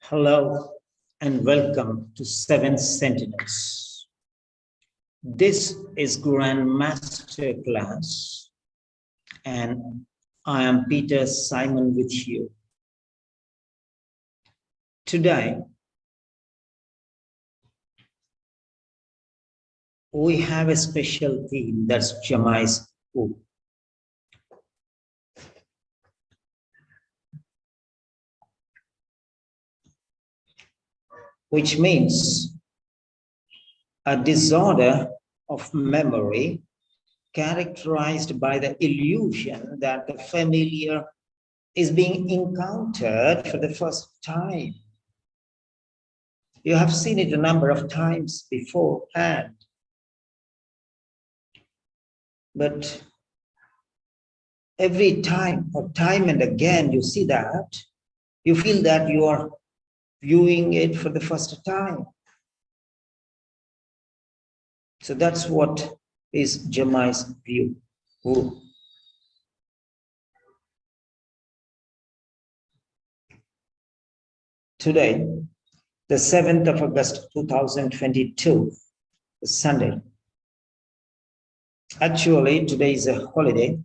Hello and welcome to Seven Sentinels. This is Grand Master Class and I am Peter Simon with you. Today, we have a special theme that's Jamai's Who. Which means a disorder of memory characterized by the illusion that the familiar is being encountered for the first time. You have seen it a number of times beforehand, but every time or time and again you see that, you feel that you are viewing it for the first time. So that's what is Jamai's view. Who? Today, the 7th of August 2022, Sunday. Actually, today is a holiday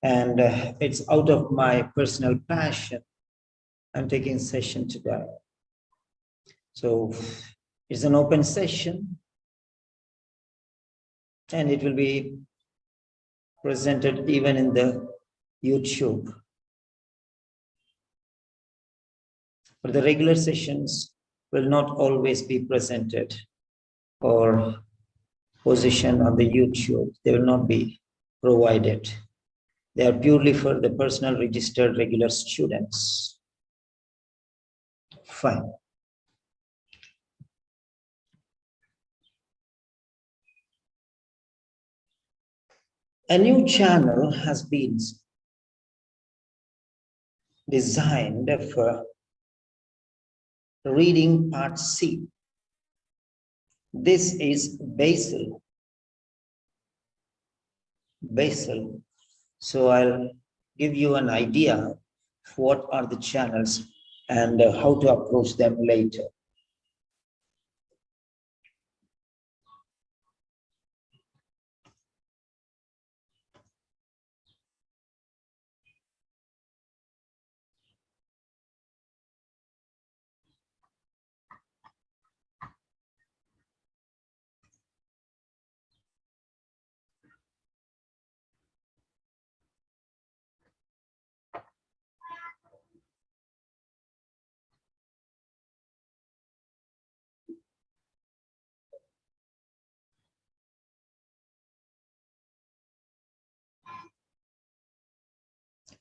and it's out of my personal passion. I'm taking session today. So it's an open session and it will be presented even in the YouTube. But the regular sessions will not always be presented or positioned on the YouTube. They will not be provided. They are purely for the personal registered regular students. Fine. A new channel has been designed for reading part C. This is Basil. Basil. So I'll give you an idea of what are the channels and how to approach them later.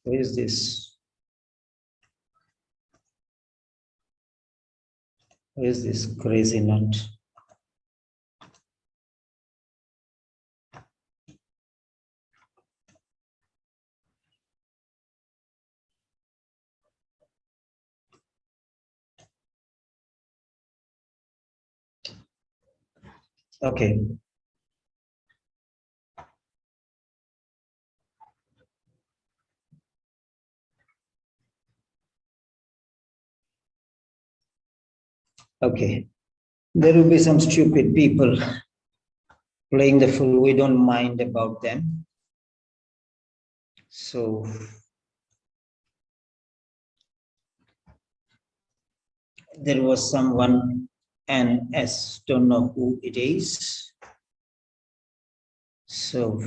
Where is this? Where is this crazy nut? Okay. Okay. There will be some stupid people playing the fool. We don't mind about them. So there was someone, NS, don't know who it is. So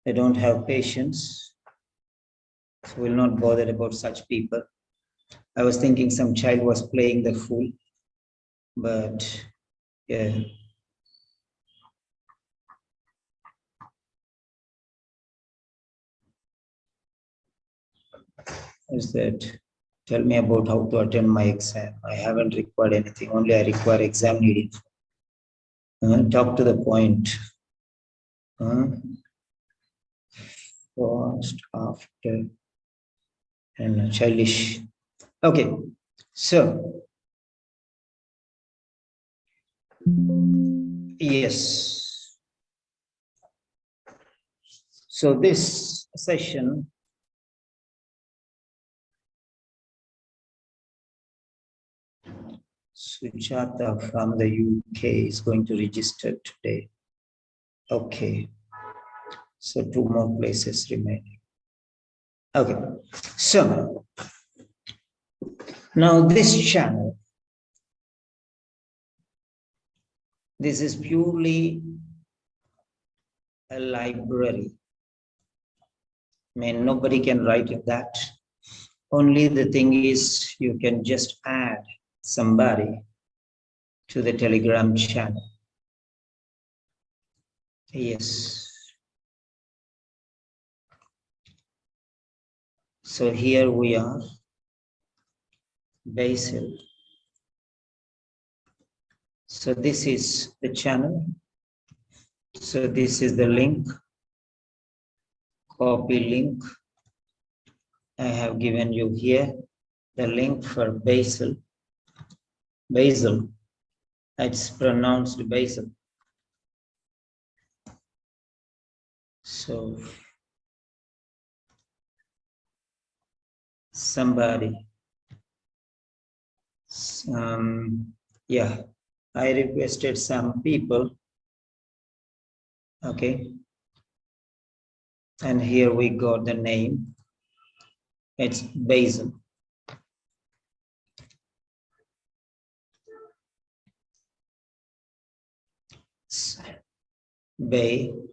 I don't have patience. So we'll not bother about such people. I was thinking some child was playing the fool, but yeah. Is that tell me about how to attend my exam? I haven't required anything, only I require exam needing. Talk to the point. First, after, and childish. Okay, so yes. So this session Sujata from the UK is going to register today. Okay. So 2 more places remaining. Okay. So now this channel, this is purely a library. I mean, nobody can write in that. Only the thing is, you can just add somebody to the Telegram channel. Yes. So here we are, Basil. So this is the channel. So this is the link, copy link. I have given you here the link for Basil. Basil, it's pronounced Basil. So somebody, yeah, I requested some people. Okay. And here we got the name. It's Basil. Basil.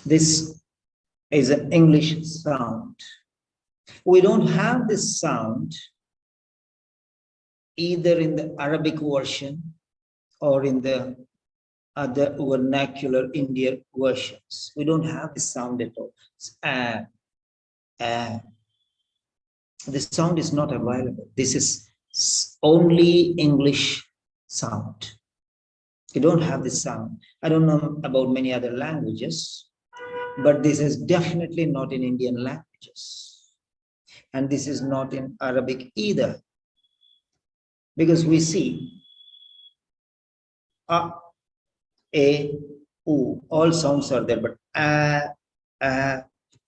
This is an English sound. We don't have this sound either in the Arabic version or in the other vernacular Indian versions. We don't have this sound at all. The sound is not available. This is only English sound. You don't have this sound. I don't know about many other languages, but this is definitely not in Indian languages. And this is not in Arabic either. Because we see a, u, all sounds are there, but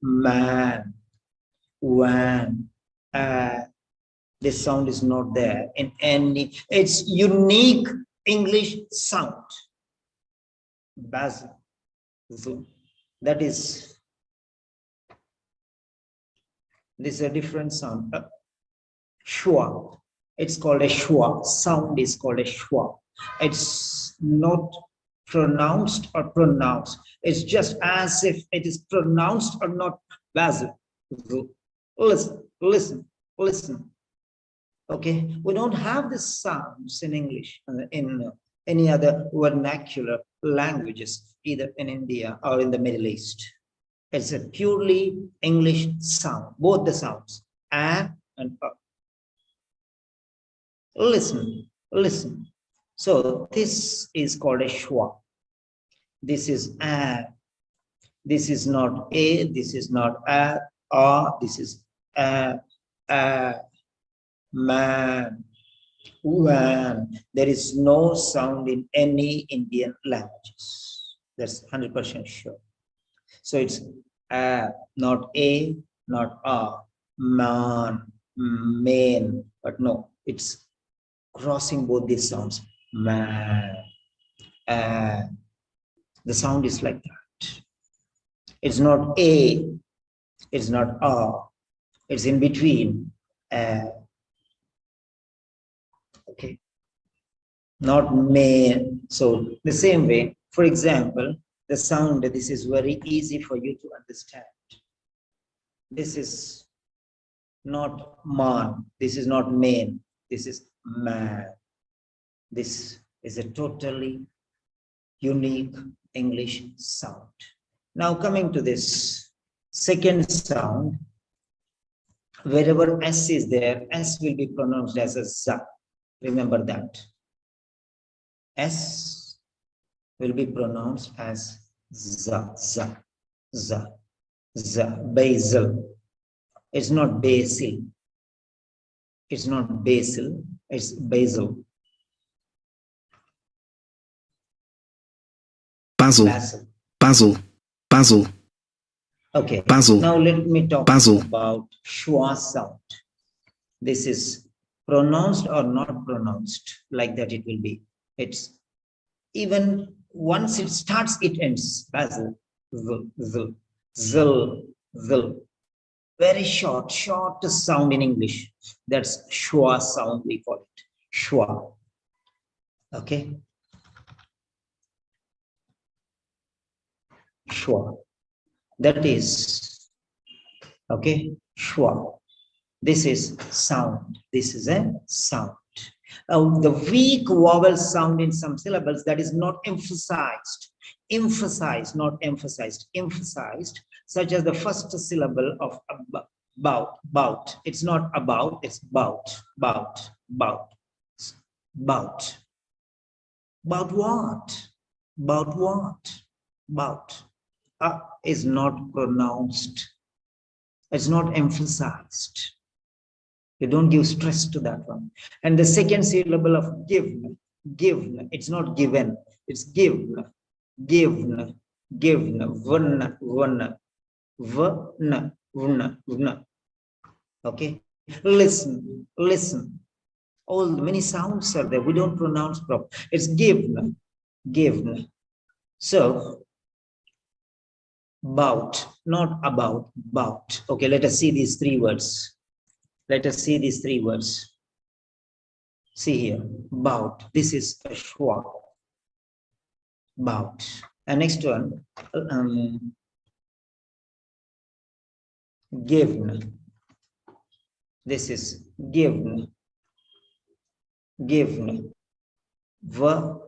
man, wan, this sound is not there in any, it's unique English sound. Basil, that is, this is a different sound. Shwa, it's called a shwa, sound is called a shwa. It's not pronounced or pronounced. It's just as if it is pronounced or not. Basil, listen. Okay, we don't have the sounds in English, in any other vernacular languages, either in India or in the Middle East. It's a purely English sound, both the sounds, and listen. So this is called a schwa. This is a. This is not a. This is not a. This is a. Man. Wan. There is no sound in any Indian languages. That's 100% sure. So it's not a, not a, man, main, but no, it's crossing both these sounds. Man, the sound is like that. It's not a, it's not a, it's in between. Okay, not main. So the same way, for example, the sound, this is very easy for you to understand. This is not man, this is not main, this is man. This is a totally unique English sound. Now coming to this second sound, wherever S is there, S will be pronounced as a Z. Remember that. S will be pronounced as Z, Basil. It's not Basil. It's not Basil, it's Basil. Basil, Basil. Basil, Basil, Okay. Basil. Now let me talk Basil. about schwa sound. This is pronounced or not pronounced, like that it will be. It's even once it starts, it ends. Basil, zil, zil, zil. Very short sound in English. That's schwa sound, we call it. Schwa. Okay. Schwa. That is, okay, schwa. This is sound. This is a sound. The weak vowel sound in some syllables that is not emphasized. Emphasized, not emphasized. Emphasized, such as the first syllable of bout. It's not about, it's bout. Bout. Bout. Bout. About what? About what? Bout. Is not pronounced. It's not emphasized. You don't give stress to that one. And the second syllable of given, it's not given, it's given, vn. Okay, listen. All many sounds are there. We don't pronounce properly. It's given. So bout, not about, bout. Okay, let us see these three words. Let us see these three words. See here, bout. This is a schwa. Bout. And next one, given. This is given.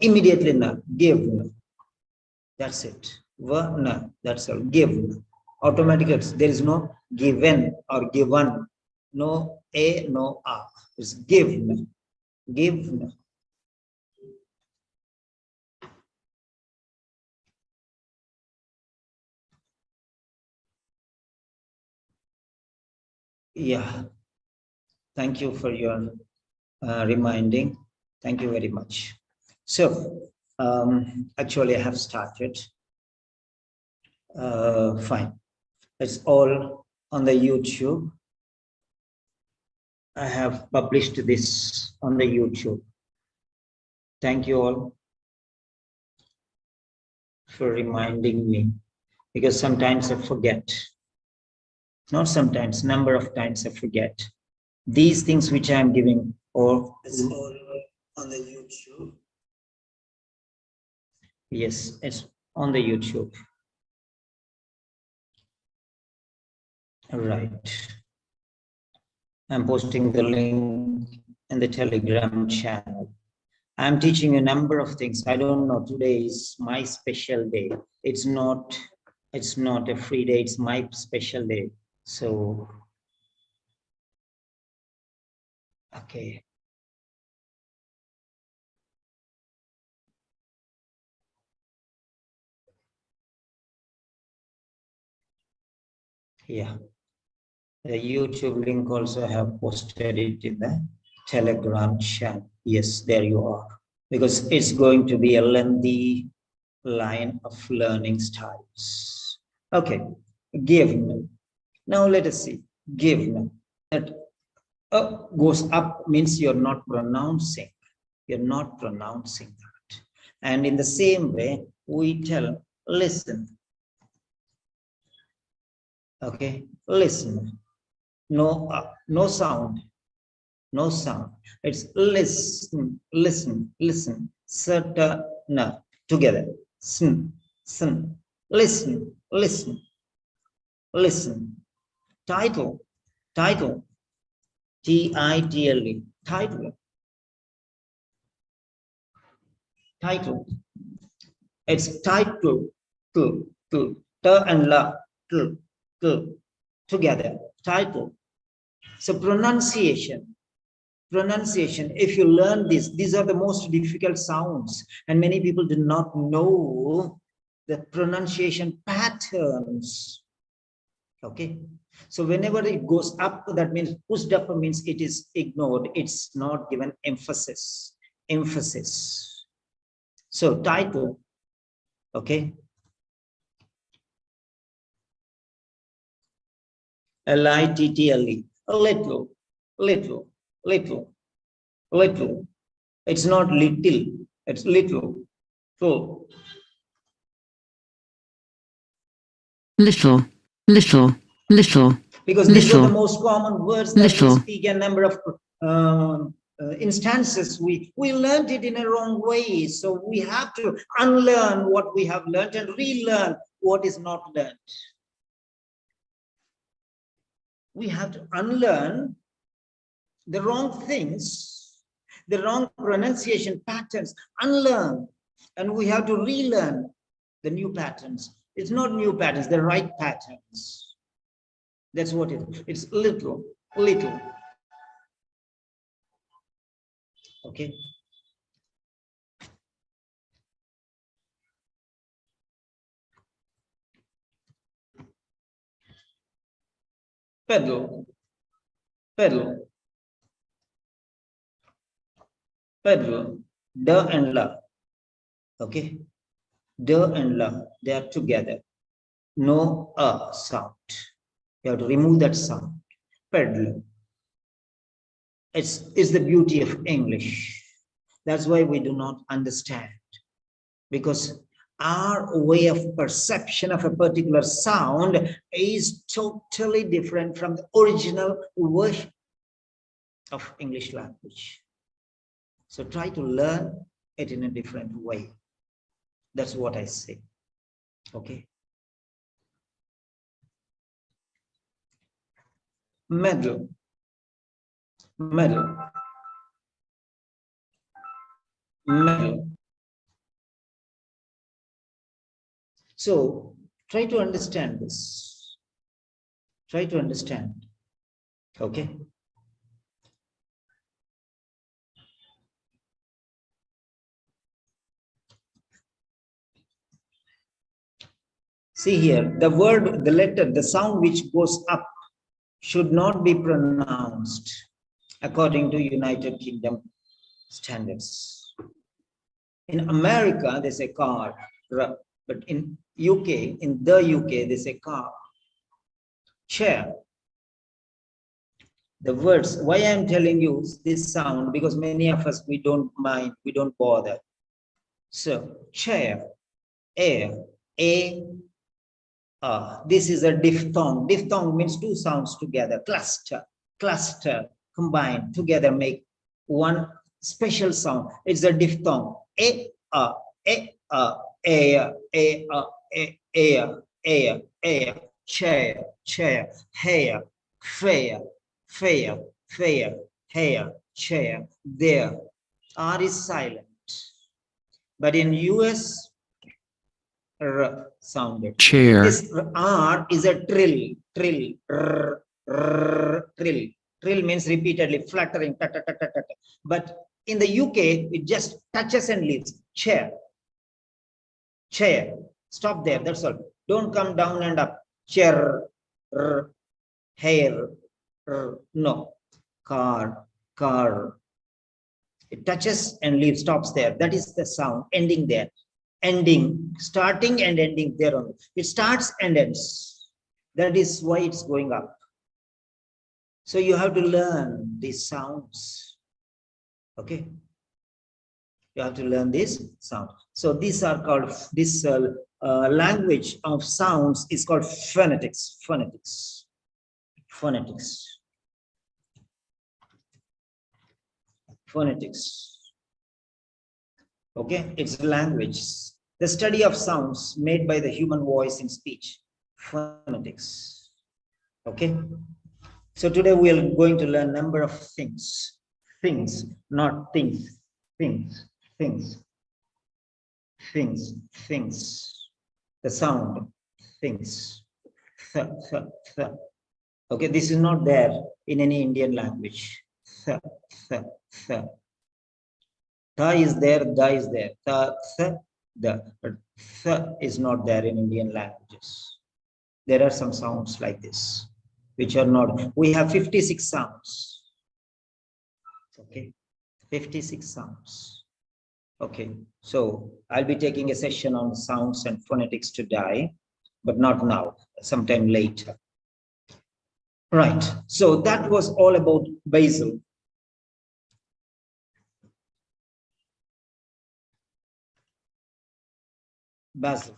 Immediately na, given. That's it. Na, that's all. Given. Automatically, there is no given or given. No a, no a. It's given. Yeah. Thank you for your reminding. Thank you very much. So, actually, I have started. Fine. It's all on the YouTube. I have published this on the YouTube. Thank you all for reminding me, because sometimes I forget. Not sometimes, number of times I forget. These things which I am giving, or it's all on the YouTube. Yes, it's on the YouTube. All right. I'm posting the link in the Telegram channel. I'm teaching a number of things. I don't know, today is my special day. It's not a free day, it's my special day. So, okay. Yeah. The YouTube link also have posted it in the Telegram channel. Yes, there you are. Because it's going to be a lengthy line of learning styles. Okay, given. Now let us see. Given. That goes up means you're not pronouncing. You're not pronouncing that. And in the same way, we tell listen. Okay, listen. No sound. No sound. It's listen. Certain together. Listen. Title. T-I-T-L-E. Title. It's title. T and la. Together. Title. So pronunciation. If you learn this, these are the most difficult sounds, and many people do not know the pronunciation patterns. Okay, so whenever it goes up, that means pushed up means it is ignored. It's not given emphasis. So title, Okay. Little, little, little, little, little. It's not little, it's little. So little, little, little, because these are the little, most common words that we little, speak, a number of instances we learned it in a wrong way. So we have to unlearn what we have learned and relearn what is not learned. We have to unlearn the wrong things, the wrong pronunciation patterns, unlearn, and we have to relearn the new patterns. It's not new patterns, the right patterns. That's what it is. It's little, little. Okay. Pedal, pedal, pedal, D and la. Okay. D and la, they are together. No sound. You have to remove that sound. Pedal. It's the beauty of English. That's why we do not understand. Because our way of perception of a particular sound is totally different from the original version of English language. So try to learn it in a different way. That's what I say. Okay. Medal, medal, medal. So try to understand this. Try to understand. Okay. See here, the word, the letter, the sound which goes up should not be pronounced according to United Kingdom standards. In America, they say car, but in UK, in the UK, they say car. Chair. The words, why I'm telling you this sound, because many of us, we don't mind, we don't bother. So, chair, air, a, this is a diphthong. Diphthong means two sounds together, cluster, cluster, combined, together make one special sound. It's a diphthong. A, chair, chair, hair, fair, fair, fair, hair, chair, there. R is silent. But in US, R sounded. chair, This R is a trill, trill, trill. Trill means repeatedly fluttering, ta, ta, ta, ta, ta. But in the UK, it just touches and leaves. Chair, chair. Stop there, that's all. Don't come down and up. Chair, hair, no. Car, car. It touches and leaves, stops there. That is the sound, ending there. Ending, starting and ending there only. It starts and ends. That is why it's going up. So you have to learn these sounds. Okay. You have to learn this sound. So these are called, this language of sounds is called phonetics. Phonetics. Phonetics. Phonetics. Okay, it's language. The study of sounds made by the human voice in speech. Phonetics. Okay. So today we are going to learn a number of things. Things, not things. Things, things. Things, things. The sound, things. Th, th, th. Okay, this is not there in any Indian language. Th, th, th. Tha is there, da is there. Tha, th, da. But th is not there in Indian languages. There are some sounds like this, which are not. We have 56 sounds. Okay, 56 sounds. Okay, so I'll be taking a session on sounds and phonetics today, but not now, sometime later. Right, so that was all about Basil. Basil.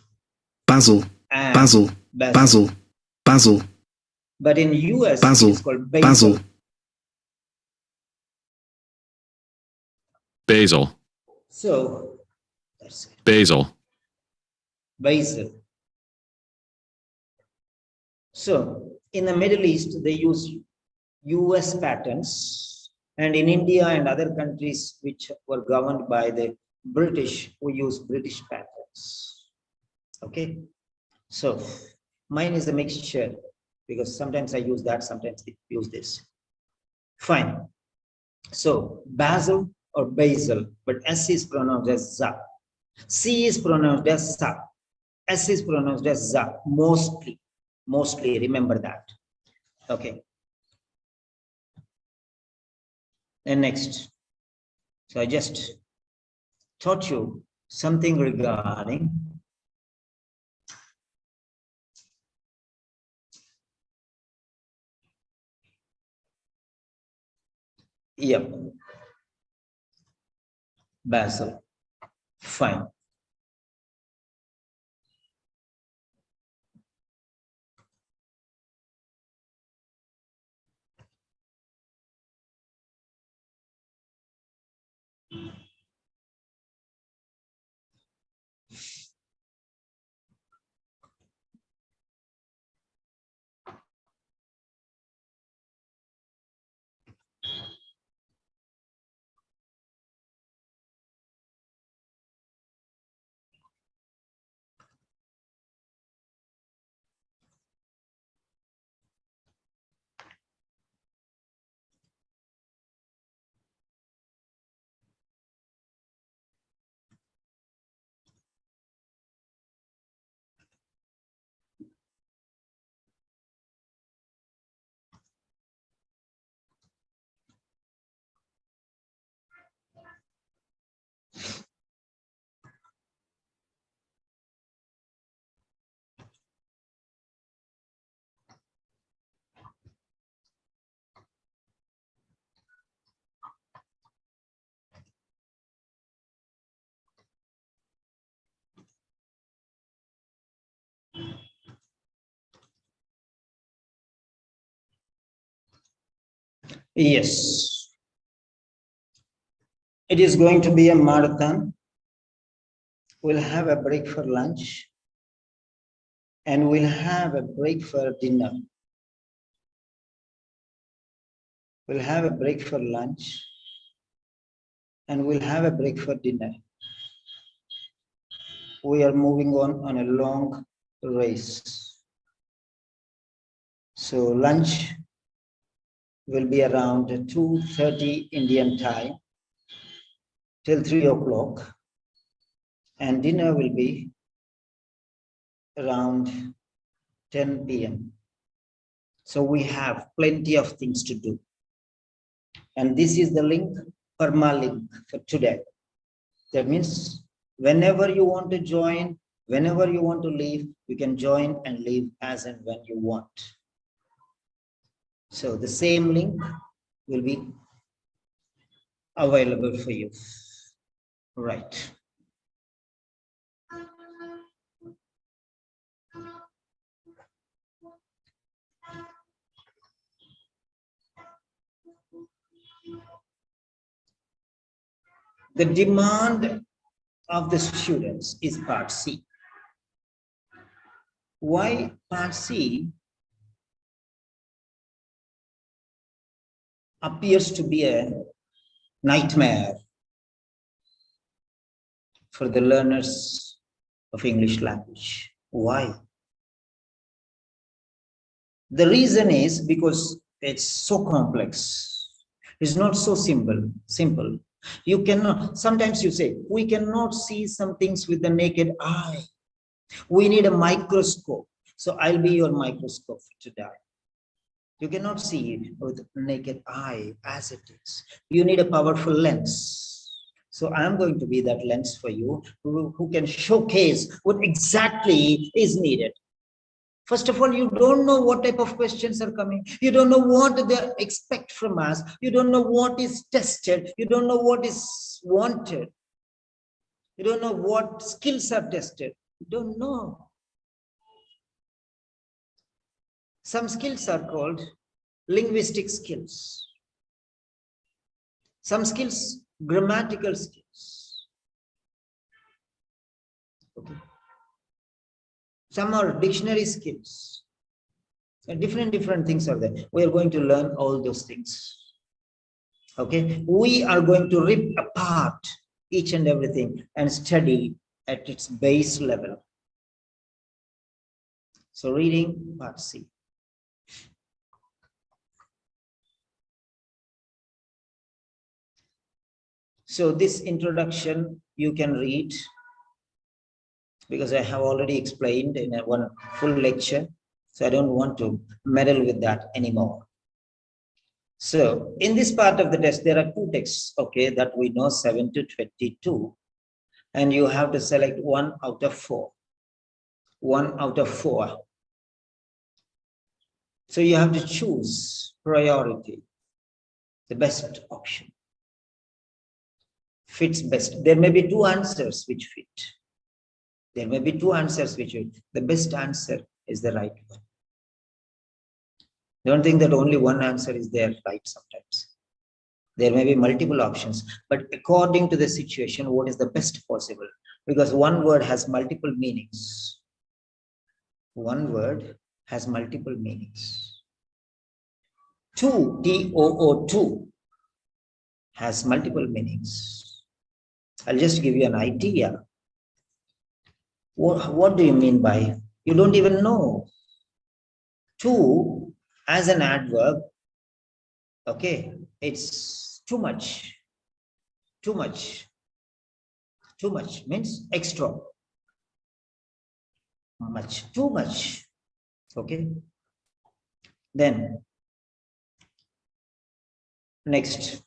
Basil, And Basil, Basil, Basil, But in US, Basil, it's called Basil. Basil. So that's it. Basil. Basil. So in the Middle East, they use US patterns, and in India and other countries which were governed by the British, we use British patterns. Okay, so mine is a mixture because sometimes I use that, sometimes I use this. Fine. So Basil or Basil, but S is pronounced as za. C is pronounced as sa. S is pronounced as za, mostly. Mostly, remember that. Okay. And next. So I just taught you something regarding Basil. Fine. Yes. It is going to be a marathon. We'll have a break for lunch and we'll have a break for dinner. We'll have a break for lunch and we'll have a break for dinner. We are moving on a long race. So lunch will be around 2:30 Indian time till 3 o'clock, and dinner will be around 10 p.m. So we have plenty of things to do. And this is the link, permalink for today. That means whenever you want to join, whenever you want to leave, you can join and leave as and when you want. So the same link will be available for you. Right. The demand of the students is part C. Why part C appears to be a nightmare for the learners of English language? Why? The reason is because it's so complex. It's not so simple. You cannot, sometimes you say, we cannot see some things with the naked eye. We need a microscope. So I'll be your microscope today. You cannot see it with naked eye as it is. You need a powerful lens. So I'm going to be that lens for you who can showcase what exactly is needed. First of all, you don't know what type of questions are coming. You don't know what they expect from us. You don't know what is tested. You don't know what is wanted. You don't know what skills are tested. You don't know. Some skills are called linguistic skills. Some skills, grammatical skills. Okay. Some are dictionary skills. And different things are there. We are going to learn all those things. Okay. We are going to rip apart each and everything and study at its base level. So reading part C. So this introduction you can read because I have already explained in one full lecture. So I don't want to meddle with that anymore. So in this part of the test, there are two texts, okay, that we know 7 to 22. And you have to select 1 out of 4. 1 out of 4. So you have to choose priority, the best option. Fits best. There may be 2 answers which fit. There may be 2 answers which fit. The best answer is the right one. Don't think that only one answer is there right sometimes. There may be multiple options, but according to the situation, what is the best possible? Because one word has multiple meanings. One word has multiple meanings. Two, T-O-O-2, has multiple meanings. I'll just give you an idea. What do you mean by? You don't even know. Too, as an adverb, okay, it's too much. Too much. Too much means extra. Much, too much. Okay. Then, next.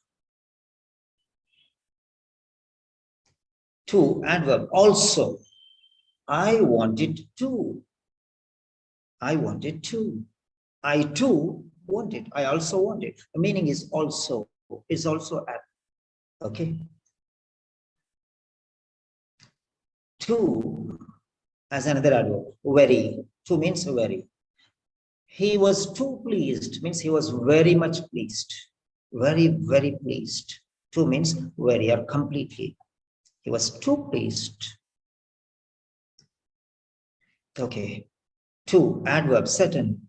To, adverb, also. I wanted to. I wanted to. I too wanted. I also wanted. The meaning is also. Is also at. Okay. To, as another adverb, very. To means very. He was too pleased, means he was very much pleased. Very, very pleased. To means very or completely. He was too pleased. Okay. To, adverb, certain.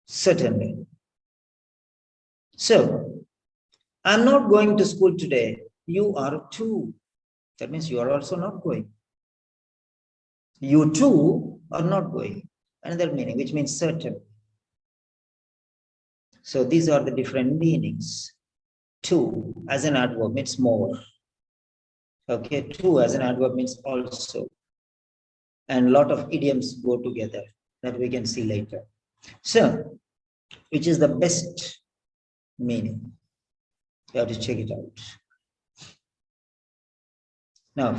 Certainly. So, I'm not going to school today. You are too. That means you are also not going. You too are not going. Another meaning, which means certain. So these are the different meanings. To, as an adverb, means more. Okay, to, as an adverb, means also. And a lot of idioms go together that we can see later. So, which is the best meaning? You have to check it out. Now,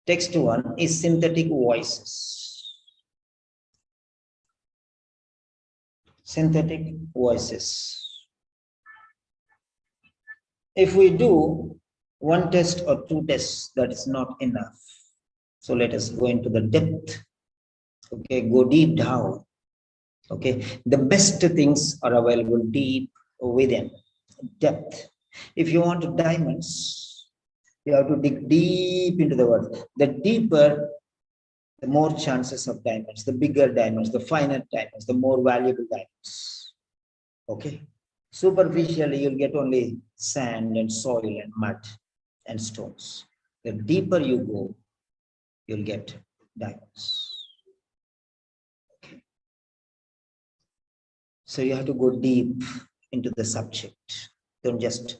text 1 is synthetic voices. Synthetic voices. If we do 1 test or 2 tests, that is not enough. So let us go into the depth. Okay, go deep down. Okay, the best things are available deep within. Depth. If you want diamonds, you have to dig deep into the word. The deeper, the more chances of diamonds, the bigger diamonds, the finer diamonds, the more valuable diamonds. Okay. Superficially, you'll get only sand and soil and mud and stones. The deeper you go, you'll get diamonds. Okay. So you have to go deep into the subject. Don't just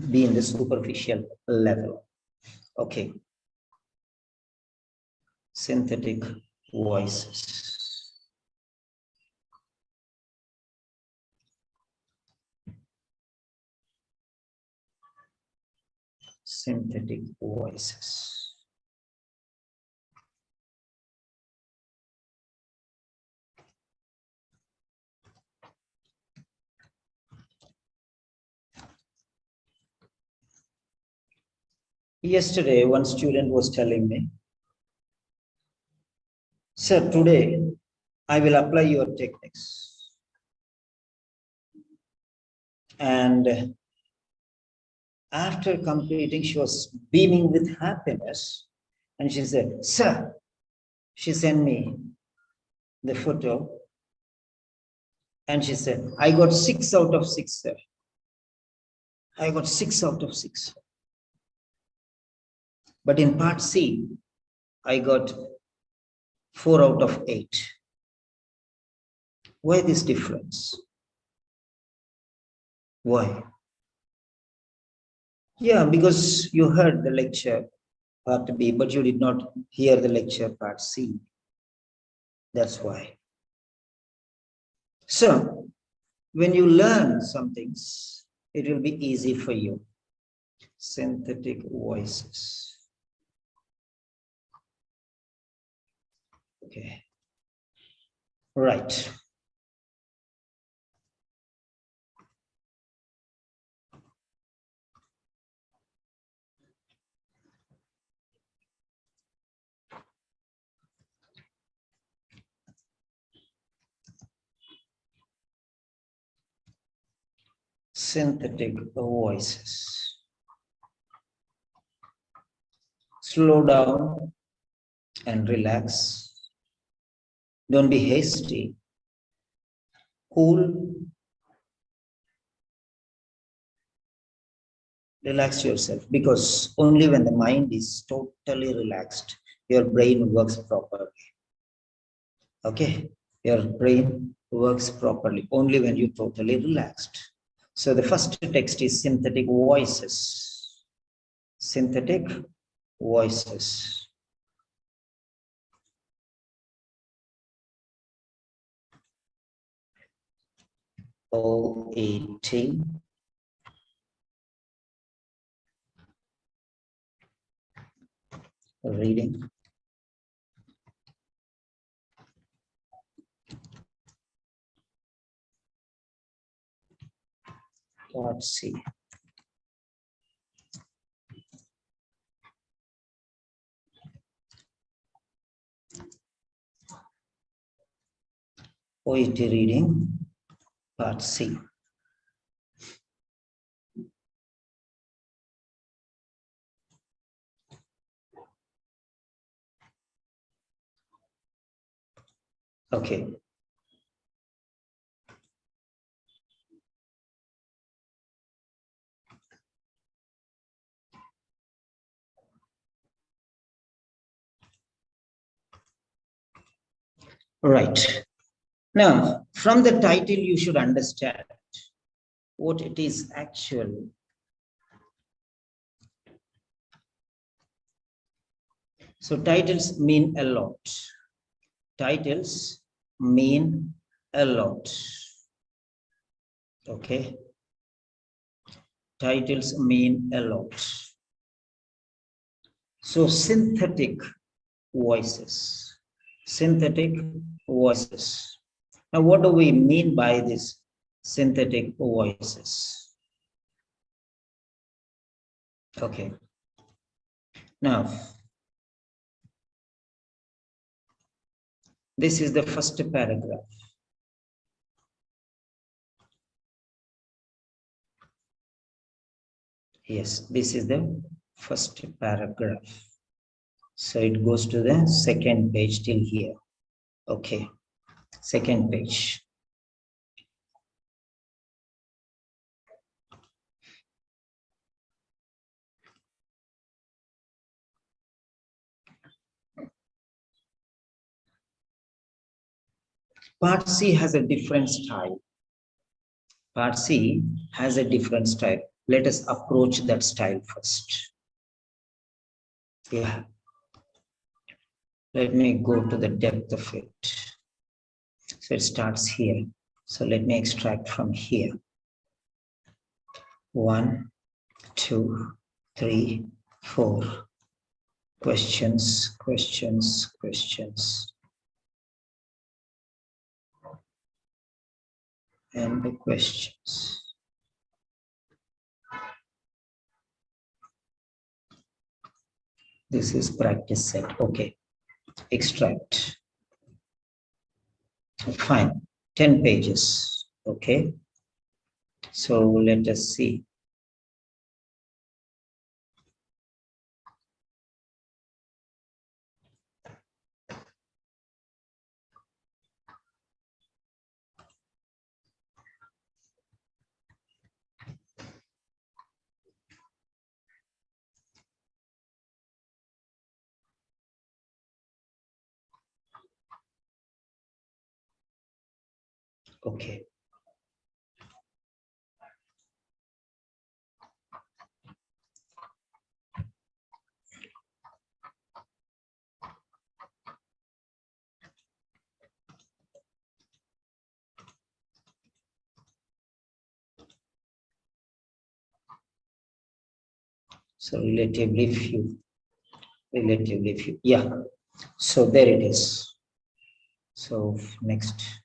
be in the superficial level. Okay. Synthetic voices. synthetic voices. Yesterday, one student was telling me, sir, today I will apply your techniques. And after completing, she was beaming with happiness. And she said, sir, she sent me the photo. And she said, I got 6 out of 6, sir. I got 6 out of 6. But in part C, I got 4 out of 8. Why this difference? Why? Yeah, because you heard the lecture part B, but you did not hear the lecture part C. That's why. So, when you learn some things, it will be easy for you. Synthetic voices. Okay. Right. Synthetic voices. Slow down and relax. Don't be hasty. Cool. Relax yourself, because only when the mind is totally relaxed, your brain works properly. Okay? Your brain works properly only when you're totally relaxed. So the first text is synthetic voices. Synthetic voices. OET. Reading. Let's see. OET reading, part C. Okay. Right. Now, from the title, you should understand what it is actually. So titles mean a lot. Titles mean a lot. Okay. Titles mean a lot. So synthetic voices. Synthetic voices. Now, what do we mean by this synthetic voices? Okay. Now, this is the first paragraph. Yes, this is the first paragraph. So it goes to the second page till here. Okay, second page. Part C has a different style. Part C has a different style. Let us approach that style first. Yeah. Let me go to the depth of it. So it starts here. So let me extract from here. 1, 2, 3, 4. Questions. And the questions. This is practice set. Okay. Extract. Fine. 10 pages. Okay. So let us see. Okay. So relatively few. Yeah. So there it is. So next.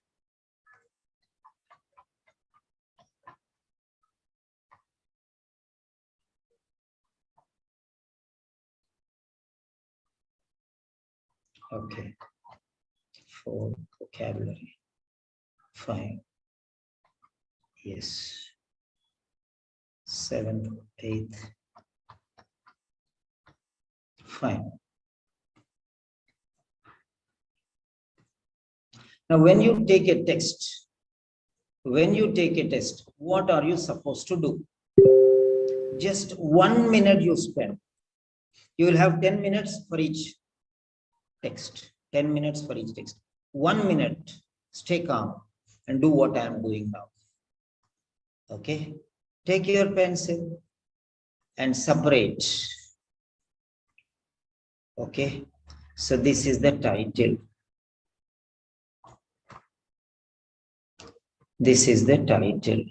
Okay. 4 vocabulary. Fine. Yes. 7th, 8th. Fine. Now, when you take a test, what are you supposed to do? Just 1 minute you spend. You will have 10 minutes for each text. 10 minutes for each text. 1 minute, stay calm and do what I am doing now. Okay? Take your pencil and separate. Okay? So this is the title. This is the title.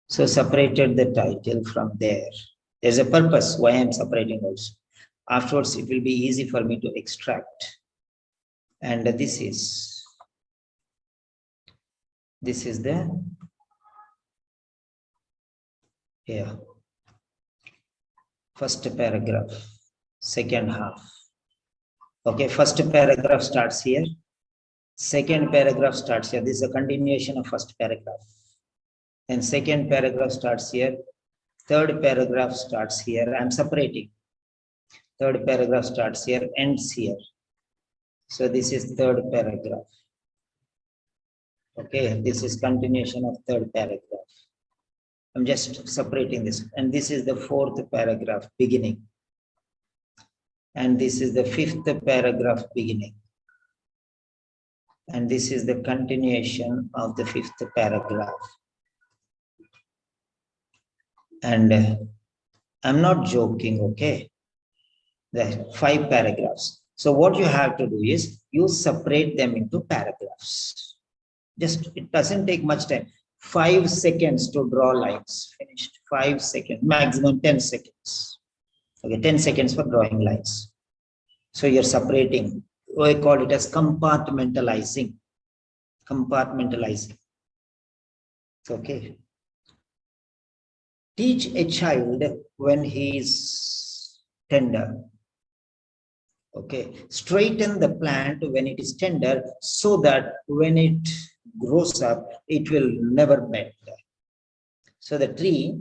So separated the title from there. There's a purpose why I'm separating also. Afterwards, it will be easy for me to extract. And this is the, yeah, first paragraph, second half. Okay, first paragraph starts here. Second paragraph starts here. This is a continuation of first paragraph. And second paragraph starts here. Third paragraph starts here. I'm separating. Third paragraph starts here, ends here. So this is third paragraph. Okay, this is continuation of third paragraph. I'm just separating this. And this is the fourth paragraph beginning. And this is the fifth paragraph beginning. And this is the continuation of the fifth paragraph. And I'm not joking, okay? There are 5 paragraphs. So what you have to do is you separate them into paragraphs. Just, it doesn't take much time. 5 seconds to draw lines. Finished. 5 seconds, maximum 10 seconds. Okay, 10 seconds for drawing lines. So you're separating. I call it as compartmentalizing. Compartmentalizing. Okay. Teach a child when he is tender. Okay. Straighten the plant when it is tender so that when it grows up, it will never bend. So the tree,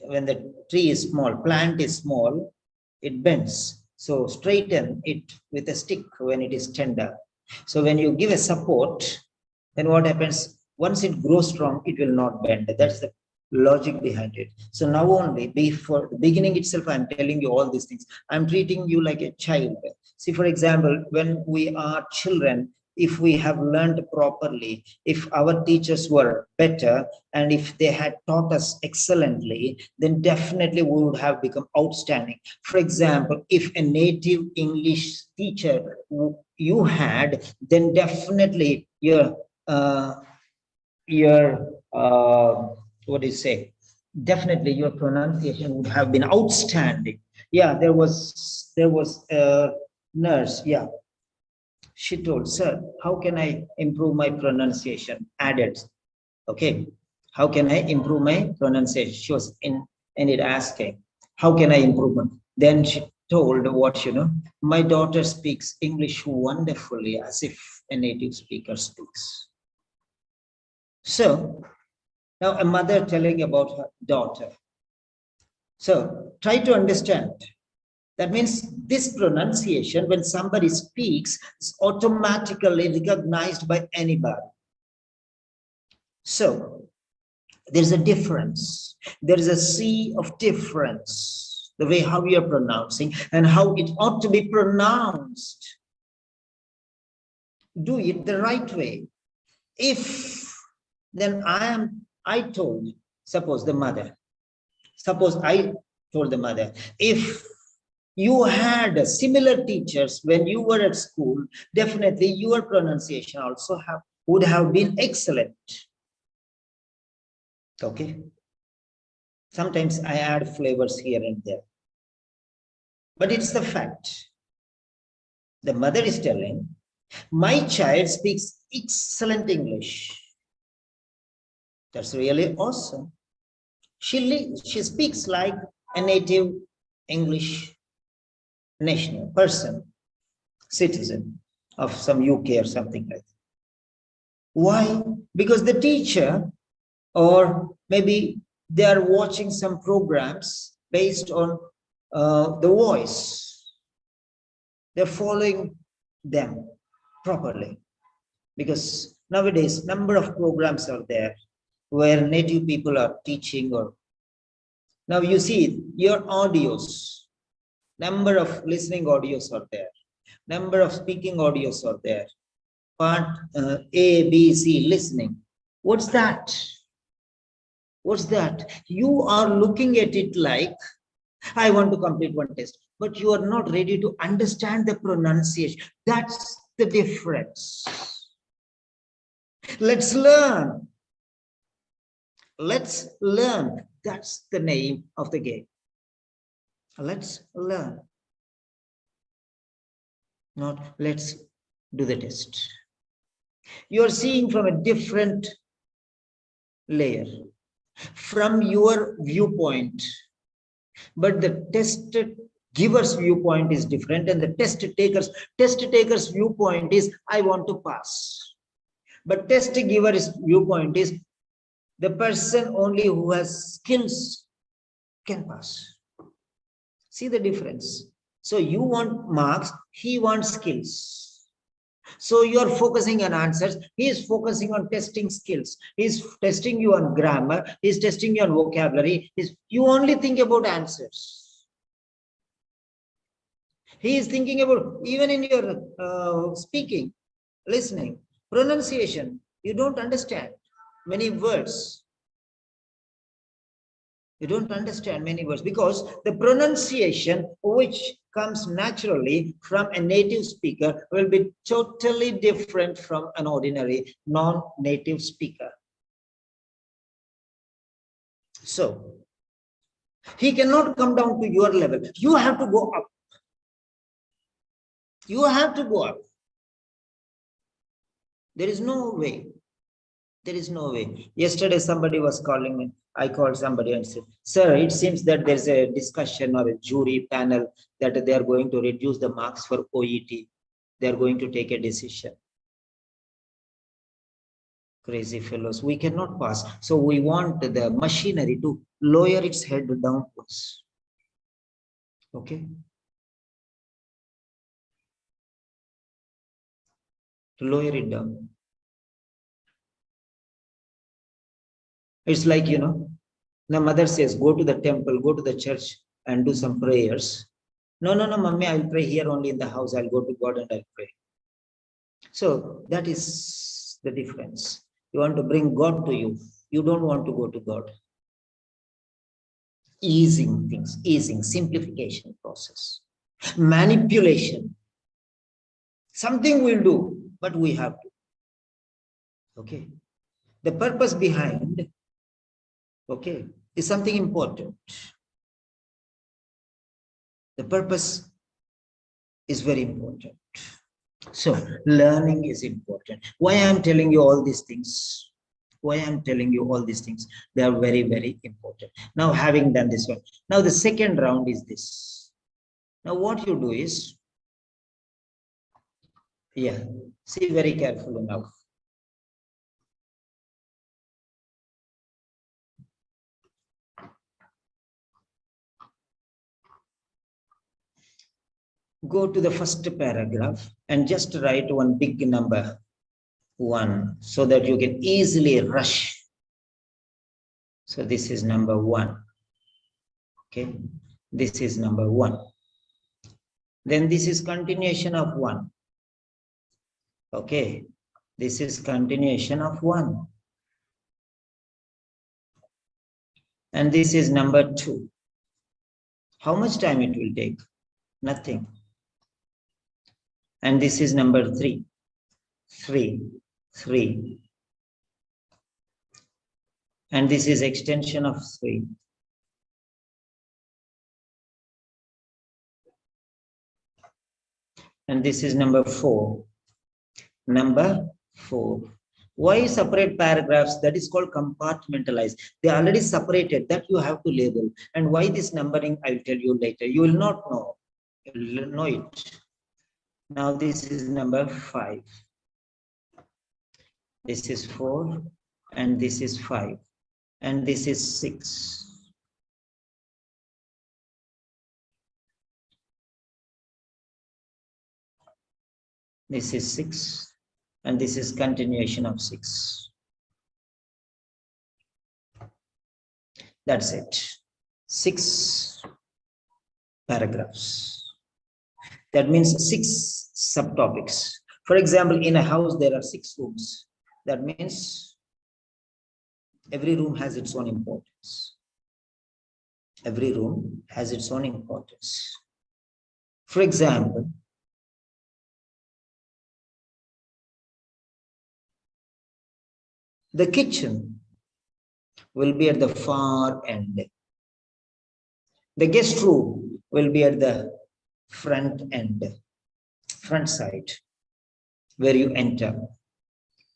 when the tree is small, plant is small, it bends. So straighten it with a stick when it is tender. So when you give a support, then what happens? Once it grows strong, it will not bend. That's the logic behind it. So now only, before the beginning itself, I'm telling you all these things. I'm treating you like a child. See, for example, when we are children, if we have learned properly, if our teachers were better, and if they had taught us excellently, then definitely we would have become outstanding. For example, if a native English teacher you had, then definitely your what do you say? definitely your pronunciation would have been outstanding. Yeah, there was a nurse. Yeah, she told, sir, how can I improve my pronunciation? Added, okay, how can I improve my pronunciation? She was in it asking, how can I improve it? Then she told what, my daughter speaks English wonderfully as if a native speaker speaks. So now a mother telling about her daughter. So try to understand. That means this pronunciation, when somebody speaks, is automatically recognized by anybody. So there's a difference. There is a sea of difference, the way how you're pronouncing and how it ought to be pronounced. Do it the right way. If then I told, suppose I told the mother, if you had similar teachers when you were at school, definitely your pronunciation also would have been excellent. Okay. Sometimes I add flavors here and there, but it's the fact. The mother is telling, my child speaks excellent English. That's really awesome. She speaks like a native English national person, citizen of some UK or something like that. Why? Because the teacher, or maybe they are watching some programs based on the voice. They're following them properly. Because nowadays, number of programs are there where native people are teaching. Or now you see your audios, number of listening audios are there, number of speaking audios are there. Part A, B, C, listening. What's that? What's that? You are looking at it like, I want to complete one test, but you are not ready to understand the pronunciation. That's the difference. Let's learn. Let's learn. That's the name of the game. Let's learn. Not let's do the test. You're seeing from a different layer, from your viewpoint, but the test giver's viewpoint is different, and the test taker's viewpoint is, I want to pass. But test giver's viewpoint is, the person only who has skills can pass. See the difference? So you want marks, he wants skills. So you're focusing on answers, he is focusing on testing skills. He's testing you on grammar, he's testing you on vocabulary. You only think about answers. He is thinking about, even in your speaking, listening, pronunciation, you don't understand many words. You don't understand many words because the pronunciation which comes naturally from a native speaker will be totally different from an ordinary non-native speaker. So he cannot come down to your level. You have to go up. You have to go up. There is no way. There is no way. Yesterday, somebody was calling me. I called somebody and said, sir, it seems that there's a discussion or a jury panel that they are going to reduce the marks for OET. They are going to take a decision. Crazy fellows. We cannot pass. So we want the machinery to lower its head downwards. Okay. To lower it down. It's like, the mother says, go to the temple, go to the church and do some prayers. No, mommy, I'll pray here only in the house. I'll go to God and I'll pray. So that is the difference. You want to bring God to you. You don't want to go to God. Easing things, simplification process, manipulation. Something we'll do, but we have to. Okay. The purpose behind, okay, is something important. The purpose is very important. So learning is important. Why I'm telling you all these things? Why I'm telling you all these things? They are very, very important. Now, having done this one, now the second round is this. Now what you do is, yeah, see very carefully now. Go to the first paragraph and just write one big number, 1, so that you can easily rush. So this is number 1. Okay, this is number 1. Then this is continuation of 1. Okay, this is continuation of 1. And this is number 2. How much time it will take? Nothing. And this is number 3. 3. And this is extension of 3. And this is number 4. Number 4. Why separate paragraphs? That is called compartmentalize. They are already separated, that you have to label. And why this numbering, I will tell you later. You will not know. You will know it. Now this is number 5. This is 4. And this is 5. And this is 6. This is 6. And this is continuation of 6. That's it. 6 paragraphs. That means 6 subtopics. For example, in a house, there are 6 rooms. That means every room has its own importance. Every room has its own importance. For example, the kitchen will be at the far end. The guest room will be at the front end, front side, where you enter.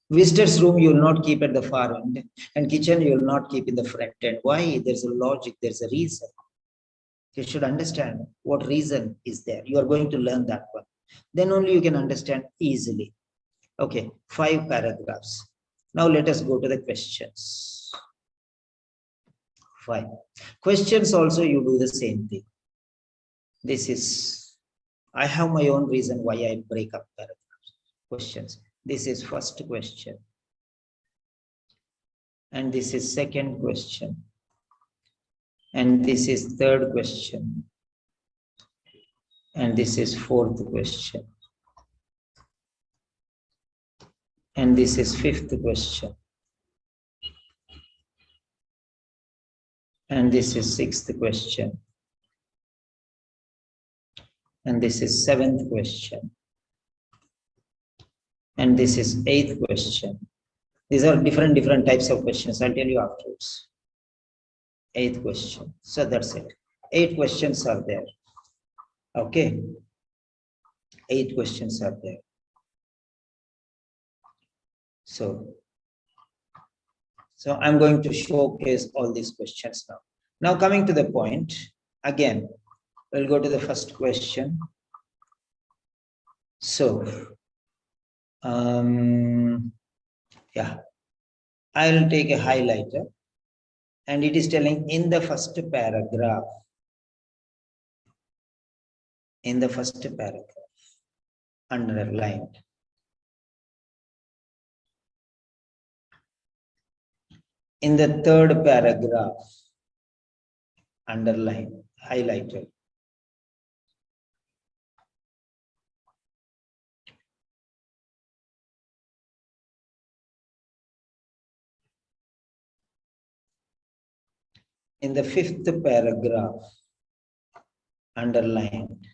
Visitors room you will not keep at the far end, and kitchen you will not keep in the front end. Why? There's a logic, there's a reason. You should understand what reason is there. You are going to learn that one. Then only you can understand easily. Okay, 5 paragraphs. Now let us go to the questions. 5. Questions also you do the same thing. This is, I have my own reason why I break up paragraphs. Questions. This is first question. And this is second question. And this is third question. And this is fourth question. And this is fifth question. And this is sixth question. And this is seventh question. And this is eighth question. These are different types of questions. I'll tell you afterwards. Eighth question. So that's it. 8 questions are there. Okay. 8 questions are there. So I'm going to showcase all these questions now. Now coming to the point, again, we'll go to the first question. So, yeah, I'll take a highlighter and it is telling in the first paragraph, underlined. In the third paragraph, underlined, highlighted. In the fifth paragraph, underlined.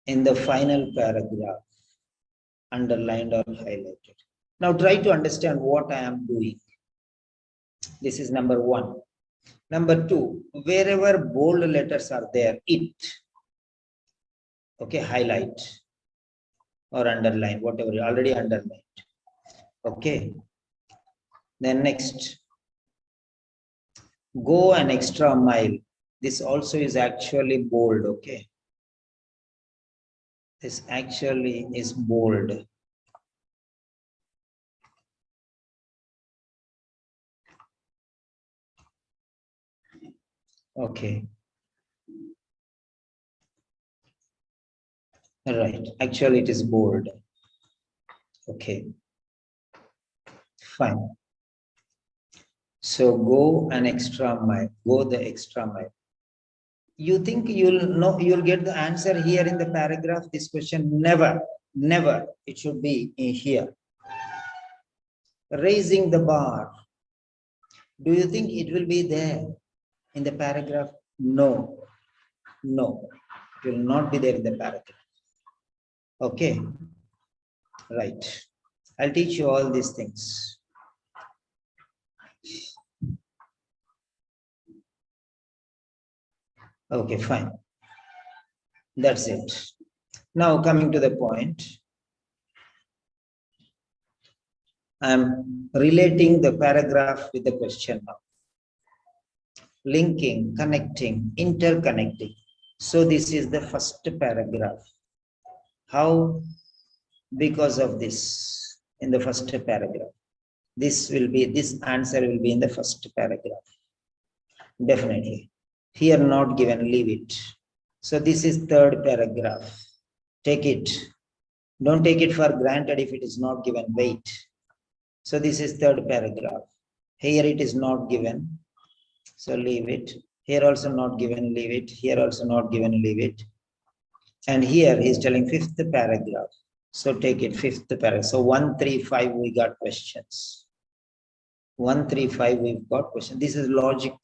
In the final paragraph, underlined or highlighted. Now try to understand what I am doing. This is number one. Number two, wherever bold letters are there, it, okay, highlight or underline, whatever you already underlined. Okay. Then next, go an extra mile. This also is actually bold. Okay. This actually is bold. Okay. Right. Actually, it is bold. Okay. Fine. So go an extra mile. Go the extra mile. You think you'll know, you'll get the answer here in the paragraph? This question, never, never. It should be in here. Raising the bar. Do you think it will be there in the paragraph? No, no, it will not be there in the paragraph. Okay, right. I'll teach you all these things. Okay, fine. That's it. Now coming to the point, I'm relating the paragraph with the question now. Linking, connecting, interconnecting. So this is the first paragraph. How? Because of this in the first paragraph. This answer will be in the first paragraph. Definitely. Here not given, leave it. So this is third paragraph. Take it. Don't take it for granted if it is not given, wait. So this is third paragraph. Here it is not given. So leave it. Here also not given, leave it. Here also not given, leave it. And here he is telling fifth paragraph. So take it, fifth paragraph. So 1, 3, 5, we got questions. 1, 3, 5, we've got questions. This is logic,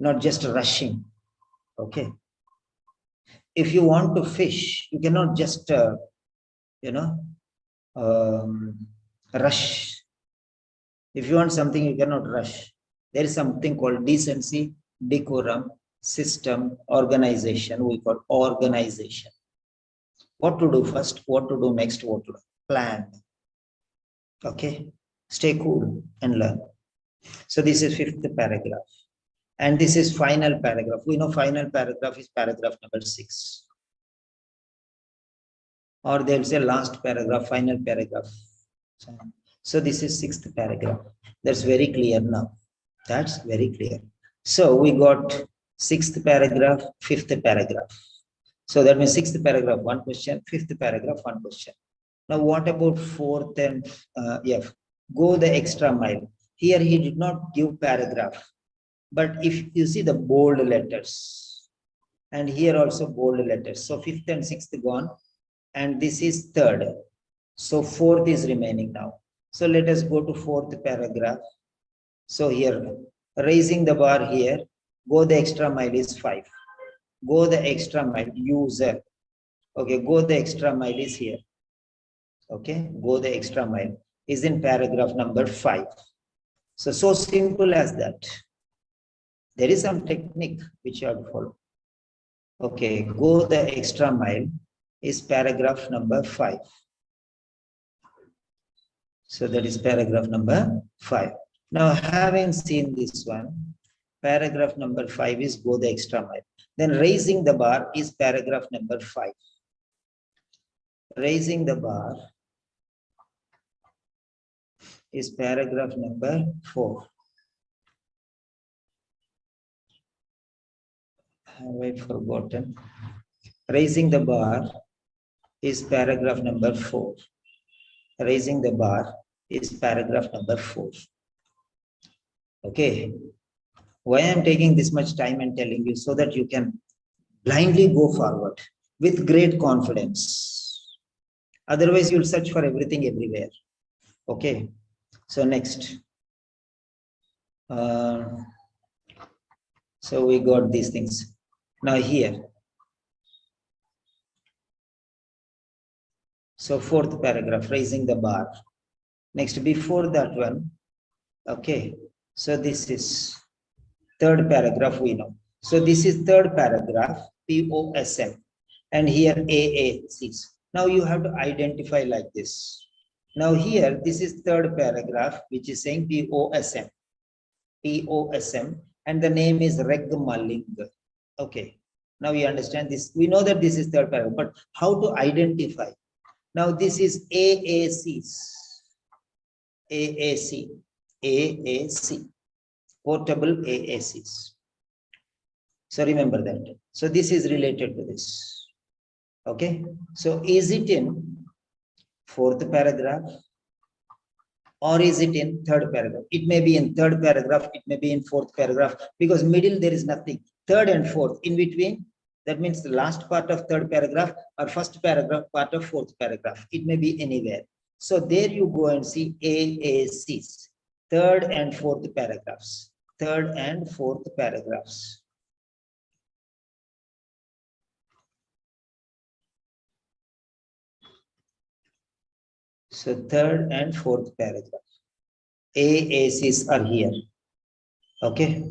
not just rushing. Okay. If you want to fish, you cannot just, rush. If you want something, you cannot rush. There is something called decency, decorum, system, organization. We call organization. What to do first, what to do next, what to do. Plan. Okay. Stay cool and learn. So this is fifth paragraph. And this is final paragraph. We know final paragraph is paragraph number 6. Or they'll say last paragraph, final paragraph. So this is sixth paragraph. That's very clear now. That's very clear. So we got sixth paragraph, fifth paragraph. So that means sixth paragraph, one question, fifth paragraph, one question. Now what about fourth and go the extra mile. Here he did not give paragraph. But if you see the bold letters, and here also bold letters. So fifth and sixth gone, and this is third. So fourth is remaining now. So let us go to fourth paragraph. So here, raising the bar here, go the extra mile is 5. Go the extra mile, user. Okay, go the extra mile is here. Okay, go the extra mile is in paragraph number 5. So simple as that. There is some technique which you have to follow. Okay, go the extra mile is paragraph number 5. So that is paragraph number 5. Now, having seen this one, paragraph number 5 is go the extra mile. Then raising the bar is paragraph number 5. Raising the bar is paragraph number 4. Have I forgotten? Raising the bar is paragraph number 4. Raising the bar is paragraph number 4. Okay. Why I'm taking this much time and telling you so that you can blindly go forward with great confidence. Otherwise, you'll search for everything everywhere. Okay. So next. So we got these things. Now here. So fourth paragraph, raising the bar. Next, before that one, okay, So this is third paragraph we know. So this is third paragraph, POSM, and here AACs. Now you have to identify like this. Now here, this is third paragraph, which is saying POSM, and the name is Regmaling. Okay. Now we understand this. We know that this is third paragraph, but how to identify? Now this is AACs, AAC, portable AACs. So remember that. So this is related to this. Okay. So is it in fourth paragraph or is it in third paragraph? It may be in third paragraph, it may be in fourth paragraph, because middle there is nothing. Third and fourth, in between, that means the last part of third paragraph or first paragraph, part of fourth paragraph. It may be anywhere. So there you go and see AACs, third and fourth paragraphs, third and fourth paragraphs. So third and fourth paragraph. AACs are here. Okay.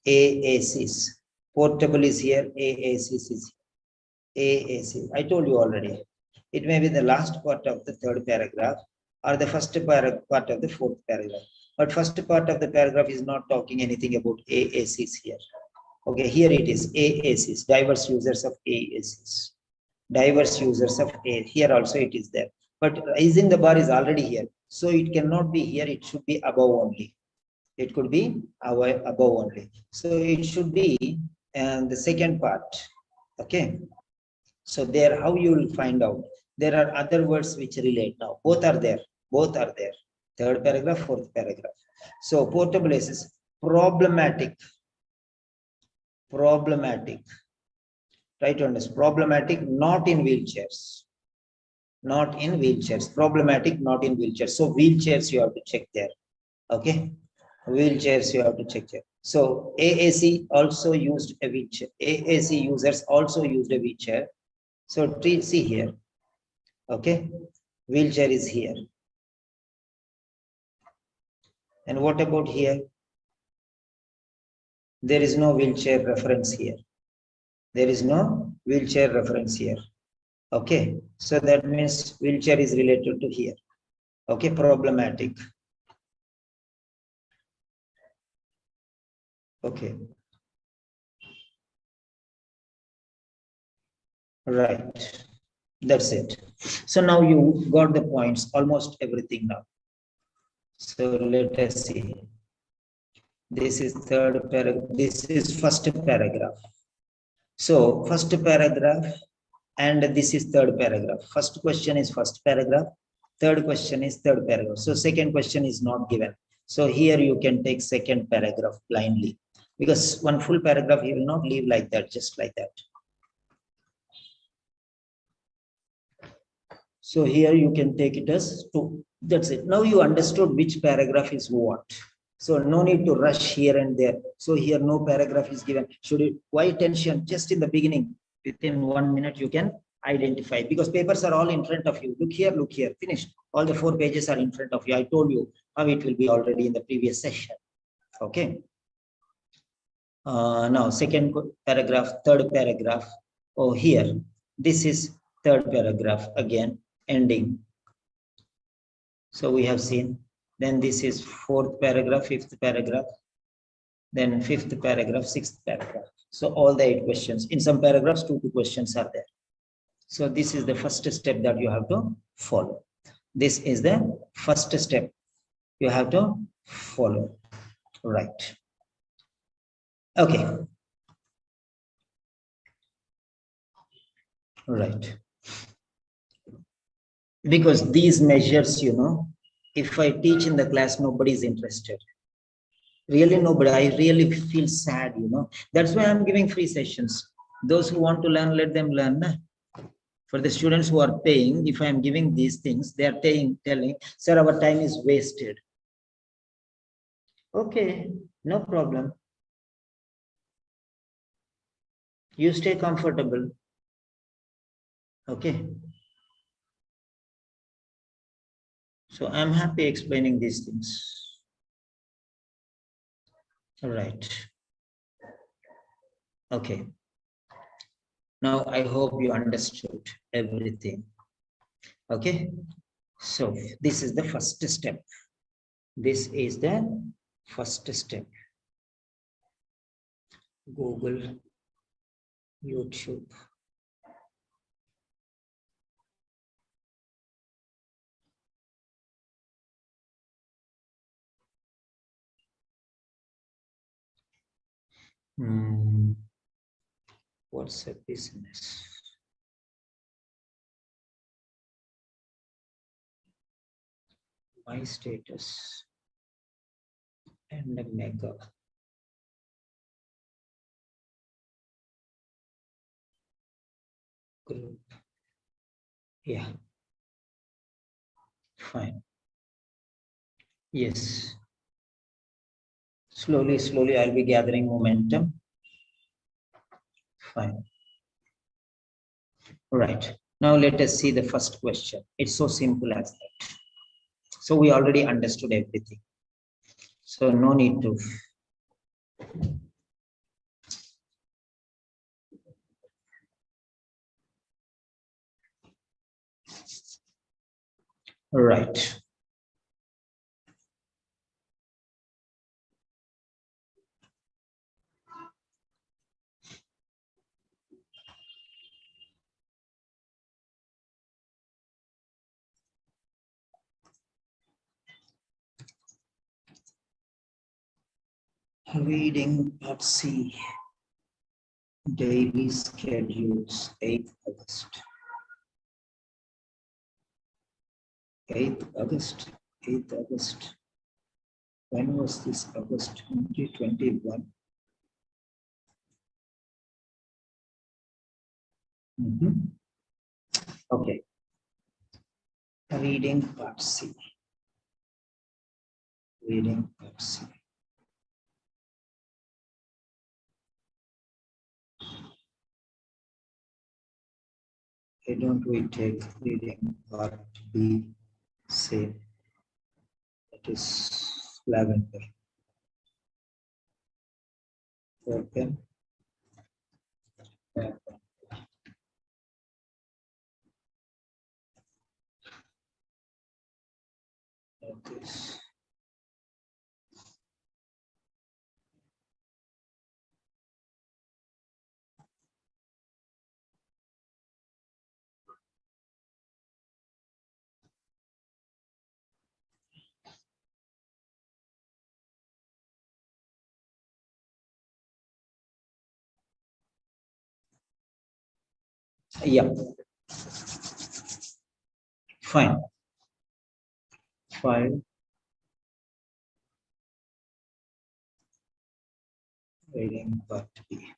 AACs. Portable is here. AACs is here. AAC. I told you already. It may be the last part of the third paragraph or the first part of the fourth paragraph. But first part of the paragraph is not talking anything about AACs here. Okay, here it is AACs, diverse users of AACs. Diverse users of A. Here also it is there. But raising the bar is already here. So it cannot be here. It should be above only. It could be above only. So it should be the second part. Okay. So there, how you will find out? There are other words which relate now. Both are there. Both are there. Third paragraph, fourth paragraph. So portable is problematic. Problematic. Try to understand. Problematic, not in wheelchairs. Not in wheelchairs. Problematic, not in wheelchairs. So wheelchairs you have to check there. Okay. Wheelchairs you have to check there. So AAC also used a wheelchair. AAC users also used a wheelchair. So see here. Okay. Wheelchair is here. And what about here? There is no wheelchair reference here. There is no wheelchair reference here. Okay. So that means wheelchair is related to here. Okay. Problematic. Okay. Right. That's it. So now you got the points, almost everything now. So let us see. This is third paragraph. This is first paragraph. So first paragraph and this is third paragraph. First question is first paragraph. Third question is third paragraph. So second question is not given. So here you can take second paragraph blindly, because one full paragraph he will not leave like that, just like that. So here you can take it as 2. That's it. Now you understood which paragraph is what. So no need to rush here and there. So here no paragraph is given. Should you why attention just in the beginning? Within 1 minute you can identify, because papers are all in front of you. Look here, finished. All the 4 pages are in front of you. I told you how it will be already in the previous session. Okay. Now second paragraph, third paragraph. Oh, here. This is third paragraph again, ending. So we have seen. Then this is fourth paragraph, fifth paragraph, then fifth paragraph, sixth paragraph. So all the 8 questions. In some paragraphs, 2 questions are there. So this is the first step that you have to follow. This is the first step you have to follow. Right. Okay. Right. Because these measures, if I teach in the class, nobody is interested. Really nobody. I really feel sad, That's why I'm giving free sessions. Those who want to learn, let them learn. For the students who are paying, if I'm giving these things, they are telling, sir, our time is wasted. Okay, no problem. You stay comfortable. Okay. So I'm happy explaining these things. Right. Okay. Now I hope you understood everything. Okay. So this is the first step. This is the first step. Google, YouTube. What's a business? My status and a mega group. Yeah, fine. Yes. Slowly, I'll be gathering momentum. Fine. Right. Now let us see the first question. It's so simple as that. So we already understood everything. So no need to. Right. Reading part C. Daily schedules, 8th August. 8th August. 8th August. When was this? August 2021. Okay. Reading part C. Reading part C. Why don't we take reading part B same? That is lavender. Open. Notice. Yeah. Fine. File. Reading part B.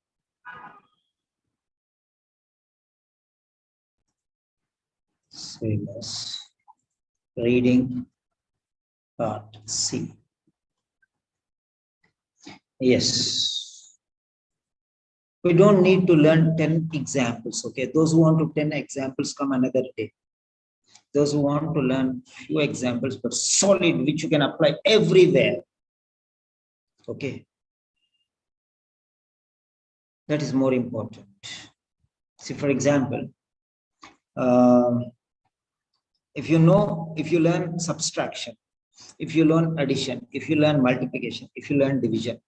Same as reading part C. Yes. We don't need to learn 10 examples. Okay. Those who want to 10 examples come another day. Those who want to learn few examples, but solid, which you can apply everywhere. Okay. That is more important. See, for example, if you learn subtraction, if you learn addition, if you learn multiplication, if you learn division,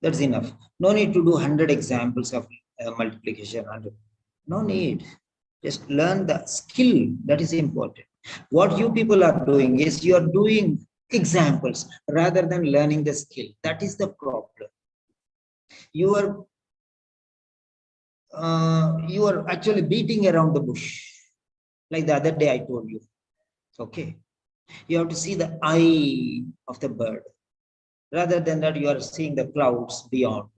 that's enough. No need to do 100 examples of multiplication. 100. No need. Just learn the skill. That is important. What you people are doing is you are doing examples rather than learning the skill. That is the problem. You are actually beating around the bush. Like the other day I told you. Okay. You have to see the eye of the bird. Rather than that, you are seeing the clouds beyond.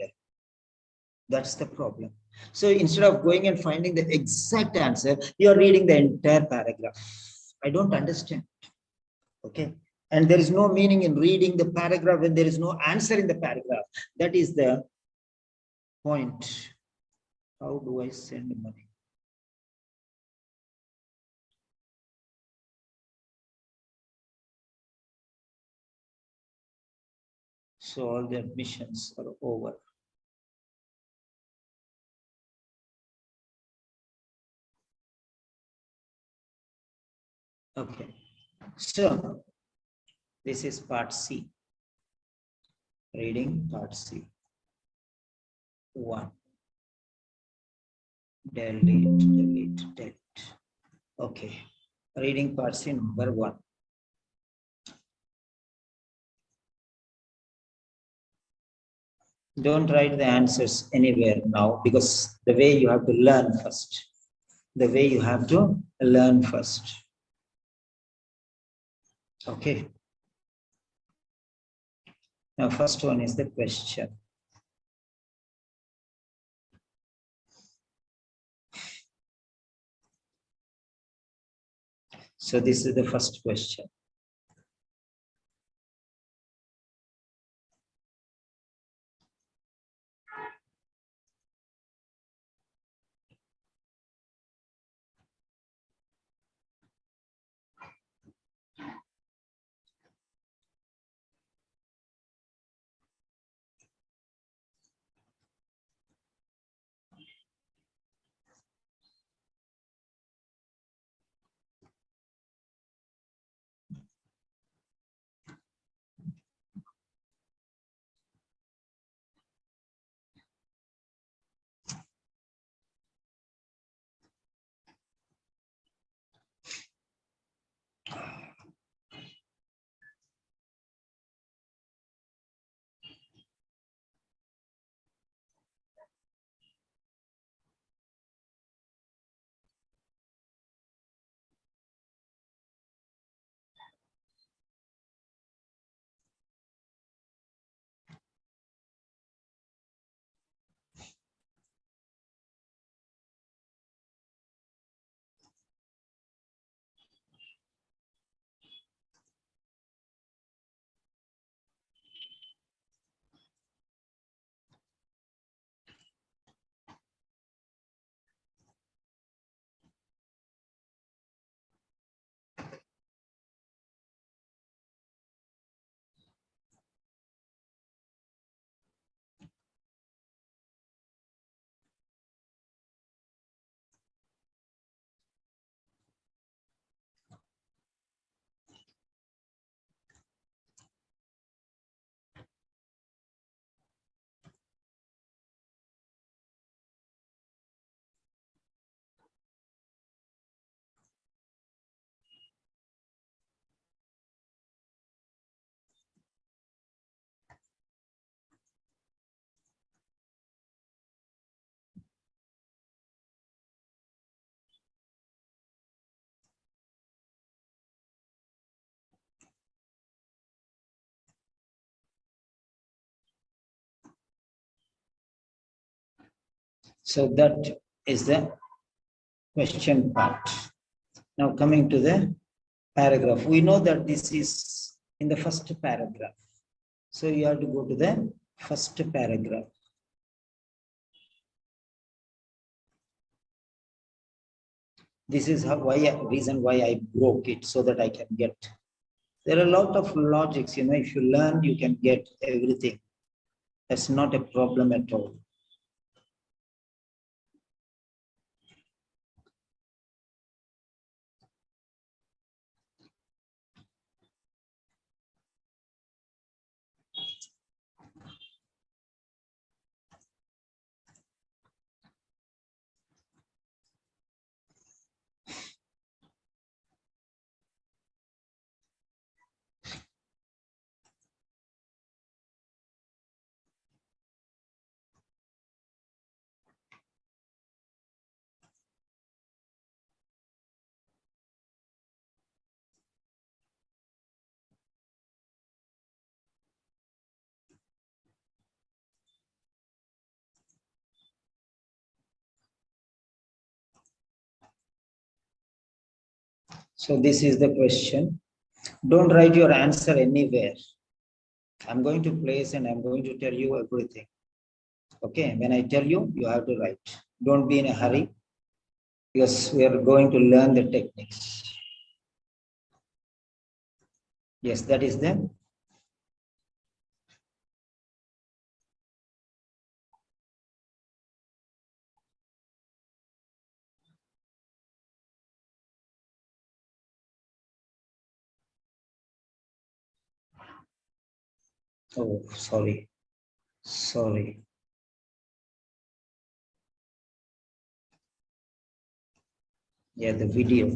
That's the problem. So instead of going and finding the exact answer, you are reading the entire paragraph. I don't understand. Okay. And there is no meaning in reading the paragraph when there is no answer in the paragraph. That is the point. How do I send money? So all the admissions are over. Okay, so this is part C. Reading part C. 1. Delete. Okay, reading part C number 1. Don't write the answers anywhere now, because the way you have to learn first. Okay. Now, first one is the question. So this is the first question. So that is the question part. Now coming to the paragraph. We know that this is in the first paragraph. So you have to go to the first paragraph. This is reason why I broke it, so that I can get. There are a lot of logics, if you learn, you can get everything. That's not a problem at all. So this is the question. Don't write your answer anywhere. I'm going to place and I'm going to tell you everything. Okay, when I tell you, you have to write. Don't be in a hurry, because we are going to learn the techniques. Yes, that is the Oh, sorry. Sorry. Yeah, the video.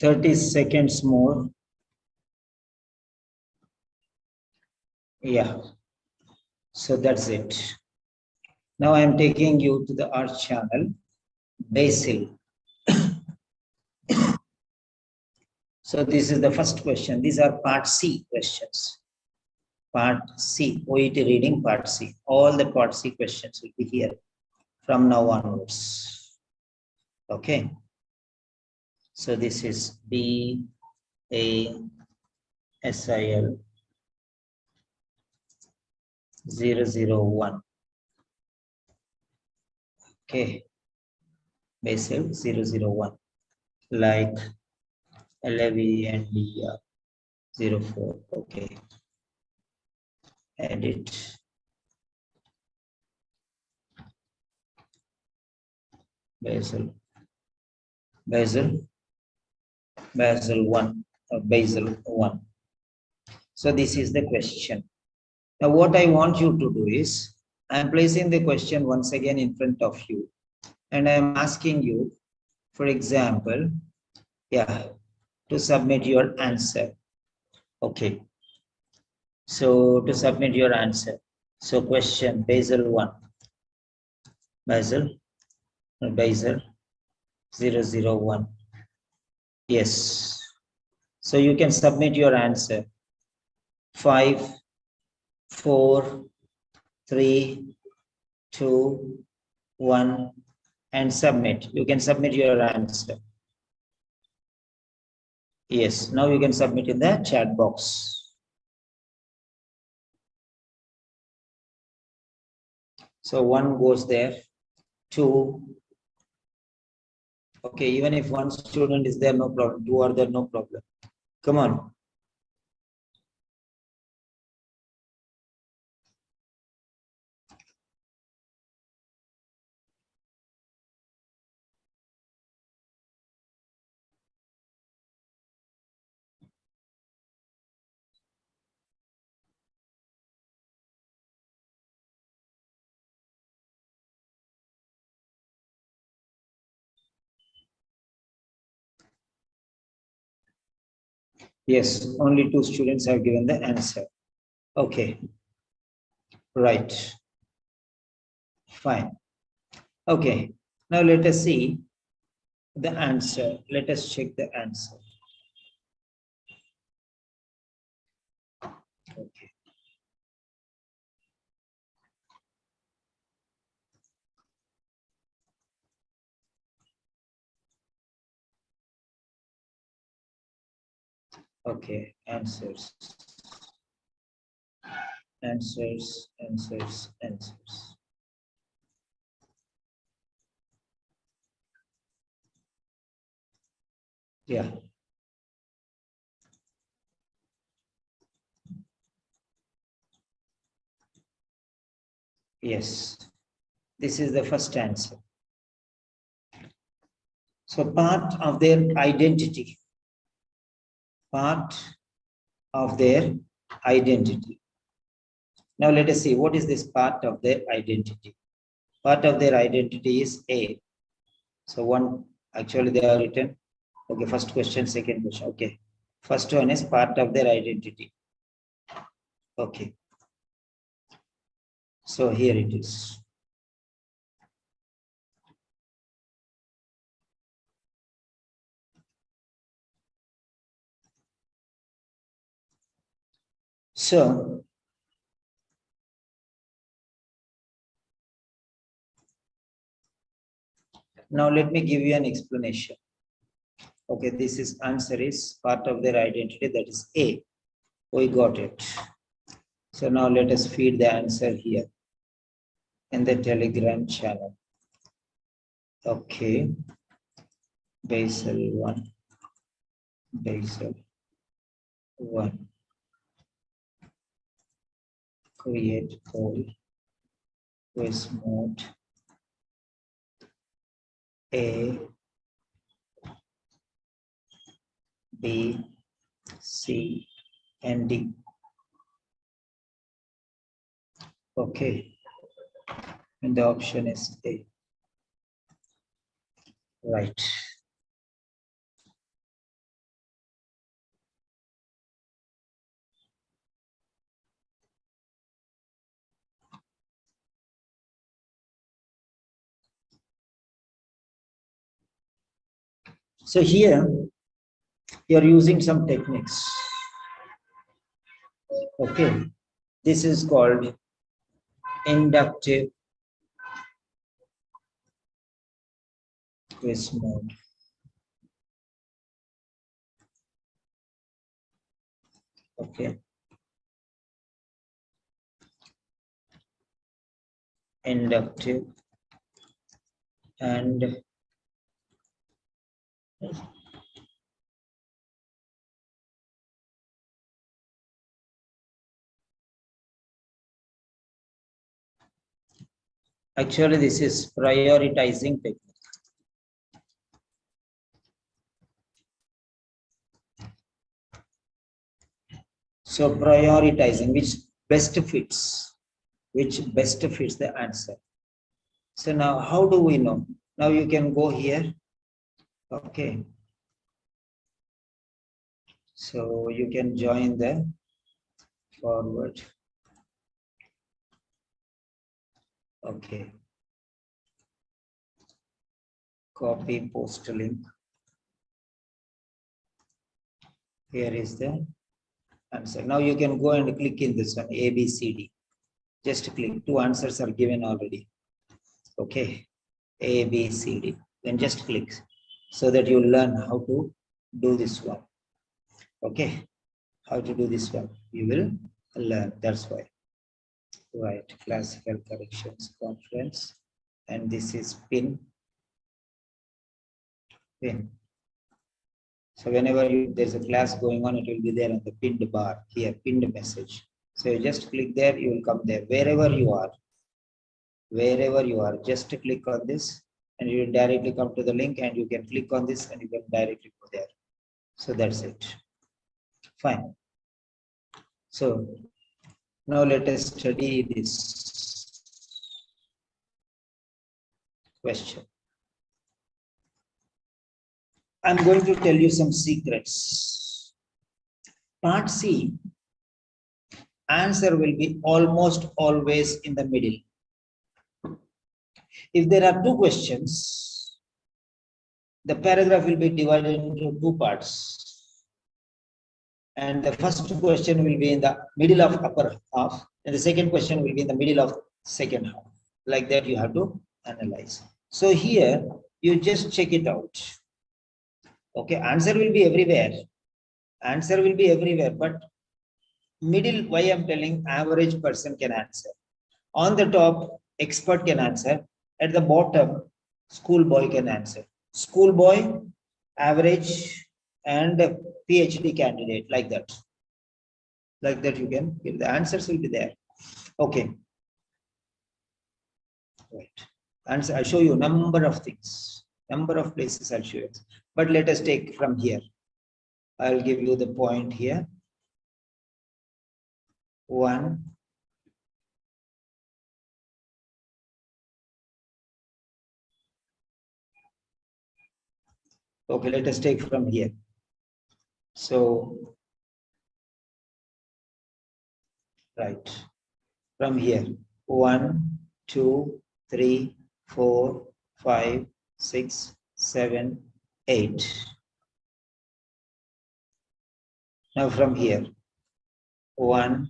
Thirty seconds more. Yeah. So that's it. Now I am taking you to the art channel, Basil. So this is the first question. These are part C questions. Part C, OET reading part C. All the part C questions will be here from now onwards. Okay. So this is BASIL 001. Okay. Basil 001. Like LAV and the 04. Okay. Edit. Basil 1 or Basil 1. So this is the question. Now what I want you to do is, I am placing the question once again in front of you, and I am asking you, for example, to submit your answer. Okay. So to submit your answer. So question Basil 1. Basil 001. Yes. So you can submit your answer. 5, 4, 3, 2, 1, and submit. You can submit your answer. Yes, now you can submit in the chat box. So 1 goes there, 2. Okay, even if 1 student is there, no problem. 2 are there, no problem. Come on. Yes, only 2 students have given the answer. Okay. Right. Fine. Okay. Now let us see the answer. Let us check the answer. Okay. Okay, answers. Answers. Yeah. Yes. This is the first answer. So part of their identity. Part of their identity. Now let us see, what is this part of their identity? Part of their identity is A. So one, actually they are written. Okay, first question, second question. Okay. First one is part of their identity. Okay. So here it is. So now let me give you an explanation. Okay, this is answer is part of their identity, that is A. We got it. So now let us feed the answer here in the Telegram channel. Okay. Basil 1. Basil 1. Create poll. Quiz mode. A, B, C, and D. Okay. And the option is A. Right. So here, you're using some techniques. Okay, this is called inductive quiz mode. Okay, inductive and actually this is prioritizing technique. So prioritizing which best fits the answer. So now how do we know? Now you can go here. Okay. So you can join the forward. Okay. Copy post link. Here is the answer. Now you can go and click in this one, A, B, C, D. Just click. Two answers are given already. Okay. A, B, C, D. Then just click so that you learn how to do this one. Okay. How to do this one. You will learn. That's why. Right. Classical corrections conference. And this is pin. Pin. So whenever there's a class going on, it will be there on the pinned bar here, pinned message. So you just click there, you will come there. Wherever you are, just click on this and you will directly come to the link and you can click on this and you can directly go there. So that's it. Fine. So now let us study this question. I'm going to tell you some secrets. Part C, answer will be almost always in the middle. If there are two questions, the paragraph will be divided into two parts. And the first question will be in the middle of upper half, and the second question will be in the middle of second half. Like that, you have to analyze. So here, you just check it out. Okay, answer will be everywhere. Answer will be everywhere, but middle, why I'm telling, average person can answer. On the top, expert can answer. At the bottom, schoolboy can answer. Schoolboy, average, and PhD candidate, like that. Like that, you can get the answers will be there. Okay. Right. Answer, I'll show you number of things, number of places I'll show you. But let us take from here. I'll give you the point here. 1. Okay, let us take from here. So, right, from here, 1, 2, 3, 4, 5, 6, 7, 8. Now from here, 1,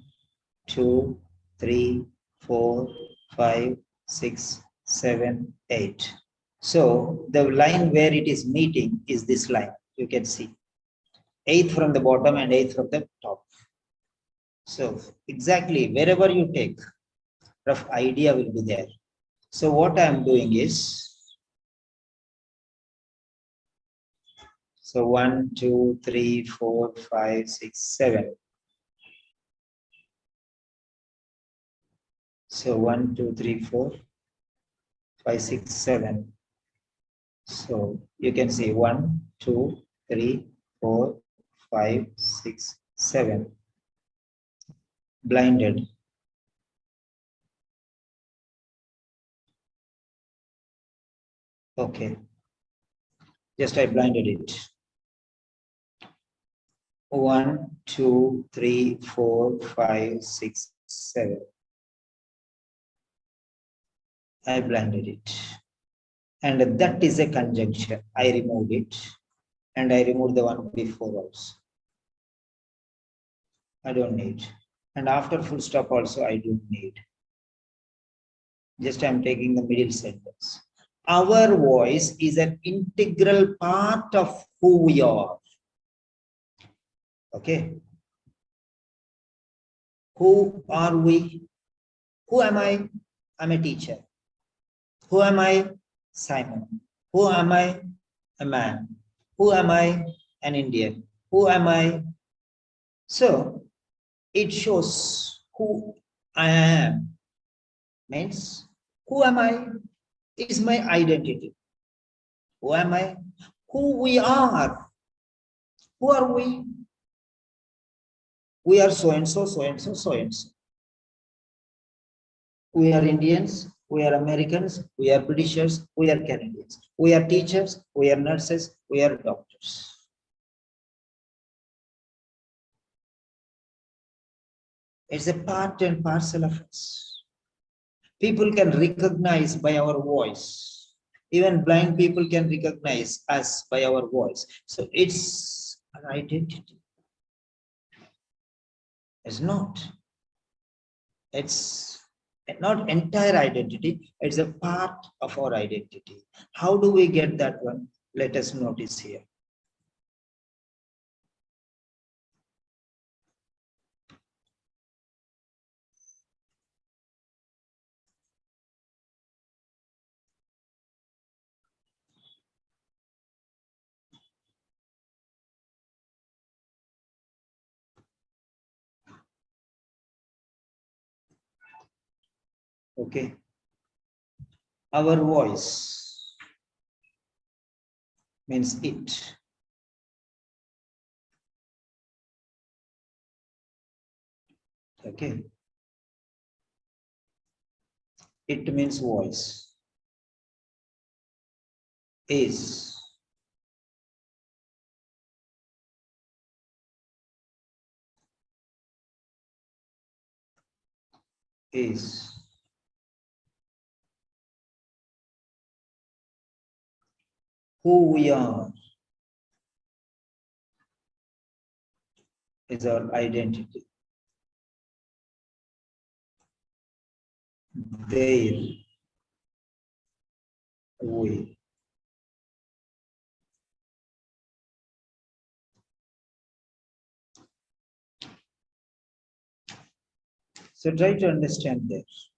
2, 3, 4, 5, 6, 7, 8. So the line where it is meeting is this line. You can see 8th from the bottom and 8th from the top. So exactly wherever you take, rough idea will be there. So what I am doing is, so 1, 2, 3, 4, 5, 6, 7. So 1, 2, 3, 4, 5, 6, 7. So you can see 1, 2, 3, 4, 5, 6, 7. Blinded. Okay. Just I blinded it. 1, 2, 3, 4, 5, 6, 7. I blinded it. And that is a conjunction. I removed it. And I remove the one before also. I don't need. And after full stop also I don't need. Just I'm taking the middle sentence. Our voice is an integral part of who we are. Okay. Who are we? Who am I? I'm a teacher. Who am I? Simon. Who am I? A man. Who am I? An Indian. Who am I? So it shows who I am. Means who am I is my identity. Who am I? Who we are. Who are we? We are so and so, so and so, so and so. We are Indians, we are Americans, we are Britishers, we are Canadians. We are teachers, we are nurses, we are doctors. It's a part and parcel of us. People can recognize by our voice. Even blind people can recognize us by our voice. So it's an identity. It's not. It's not entire identity. It's a part of our identity. How do we get that one? Let us notice here. Okay. Our voice means it. Okay. It means voice. Is. Is. Who we are is our identity. There we. So try to understand this.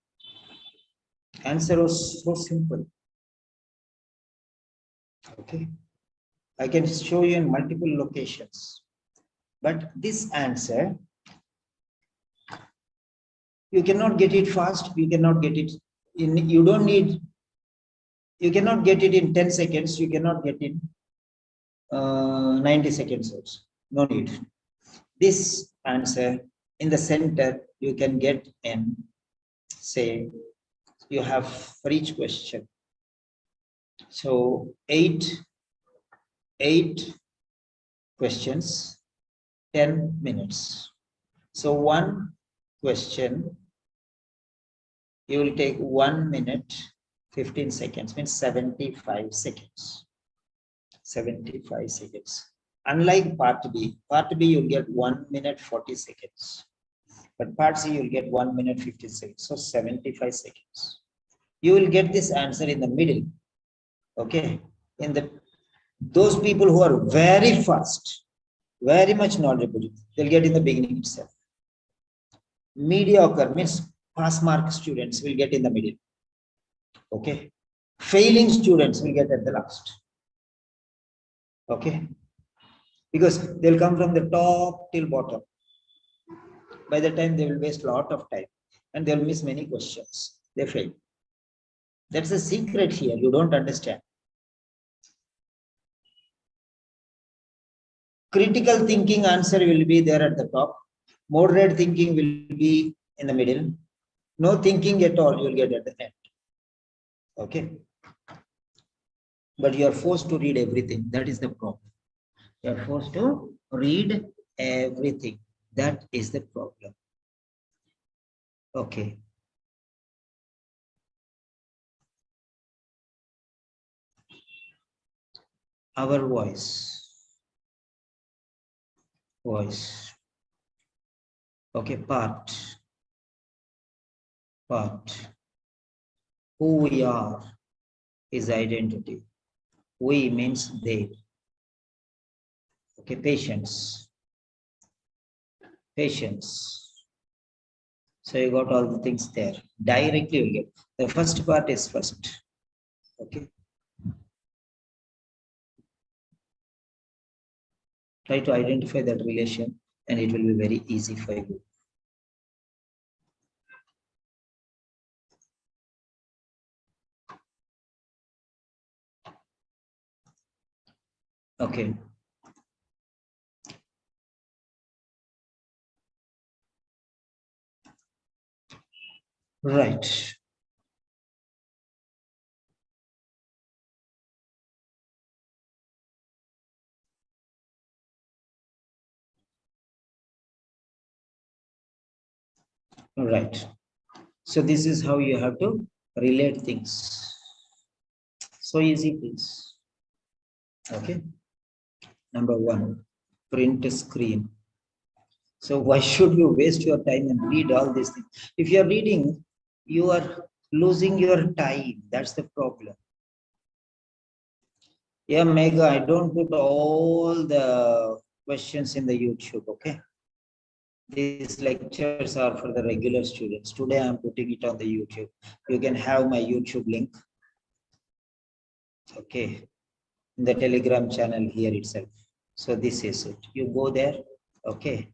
Answer was so simple. Okay. I can show you in multiple locations. But this answer, you cannot get it fast. You cannot get it in, you don't need, you cannot get it in 10 seconds. You cannot get it 90 seconds also. No need. This answer in the center, you can get in, say, you have for each question. So eight questions, 10 minutes. So one question, you will take 1 minute, 15 seconds, means 75 seconds. 75 seconds. Unlike part B, you'll get 1 minute, 40 seconds. But part C, you'll get 1 minute, 50 seconds. So 75 seconds. You will get this answer in the middle. Okay. In the those people who are very fast, very much knowledgeable, they'll get in the beginning itself. Mediocre means pass mark students will get in the middle. Okay. Failing students will get at the last. Okay. Because they'll come from the top till bottom. By the time they will waste a lot of time and they'll miss many questions. They fail. That's the secret here. You don't understand. Critical thinking answer will be there at the top. Moderate thinking will be in the middle. No thinking at all, you'll get at the end. Okay. But you are forced to read everything. That is the problem. You are forced to read everything. That is the problem. Okay. Our voice. voice. Okay, part. Who we are is identity. We means they. Okay, patience. So you got all the things there. Directly you get. The first part is first. Okay. Try to identify that relation and it will be very easy for you. Okay. Right. Right. So this is how you have to relate things. So easy, please. Okay. Number one, print a screen. So why should you waste your time and read all these things? If you're reading, you are losing your time. That's the problem. Yeah, Mega, I don't put all the questions in the YouTube, okay? These lectures are for the regular students. Today I'm putting it on the YouTube. You can have my YouTube link. Okay, in the Telegram channel here itself. So this is it. You go there, okay?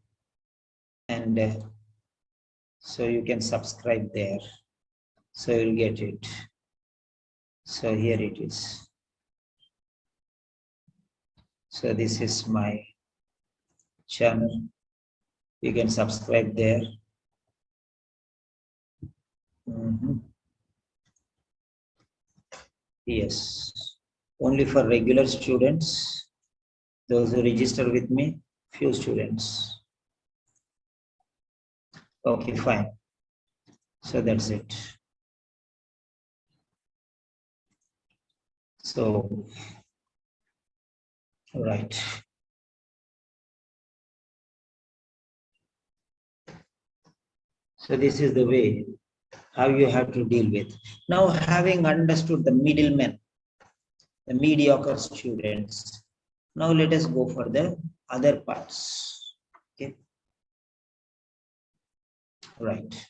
And so you can subscribe there. So you'll get it. So here it is. So this is my channel. You can subscribe there. Yes, only for regular students, those who register with me, few students. Okay, fine. So that's it. So, right. So this is the way how you have to deal with. Now, having understood the middlemen, the mediocre students, now let us go for the other parts. Okay. Right.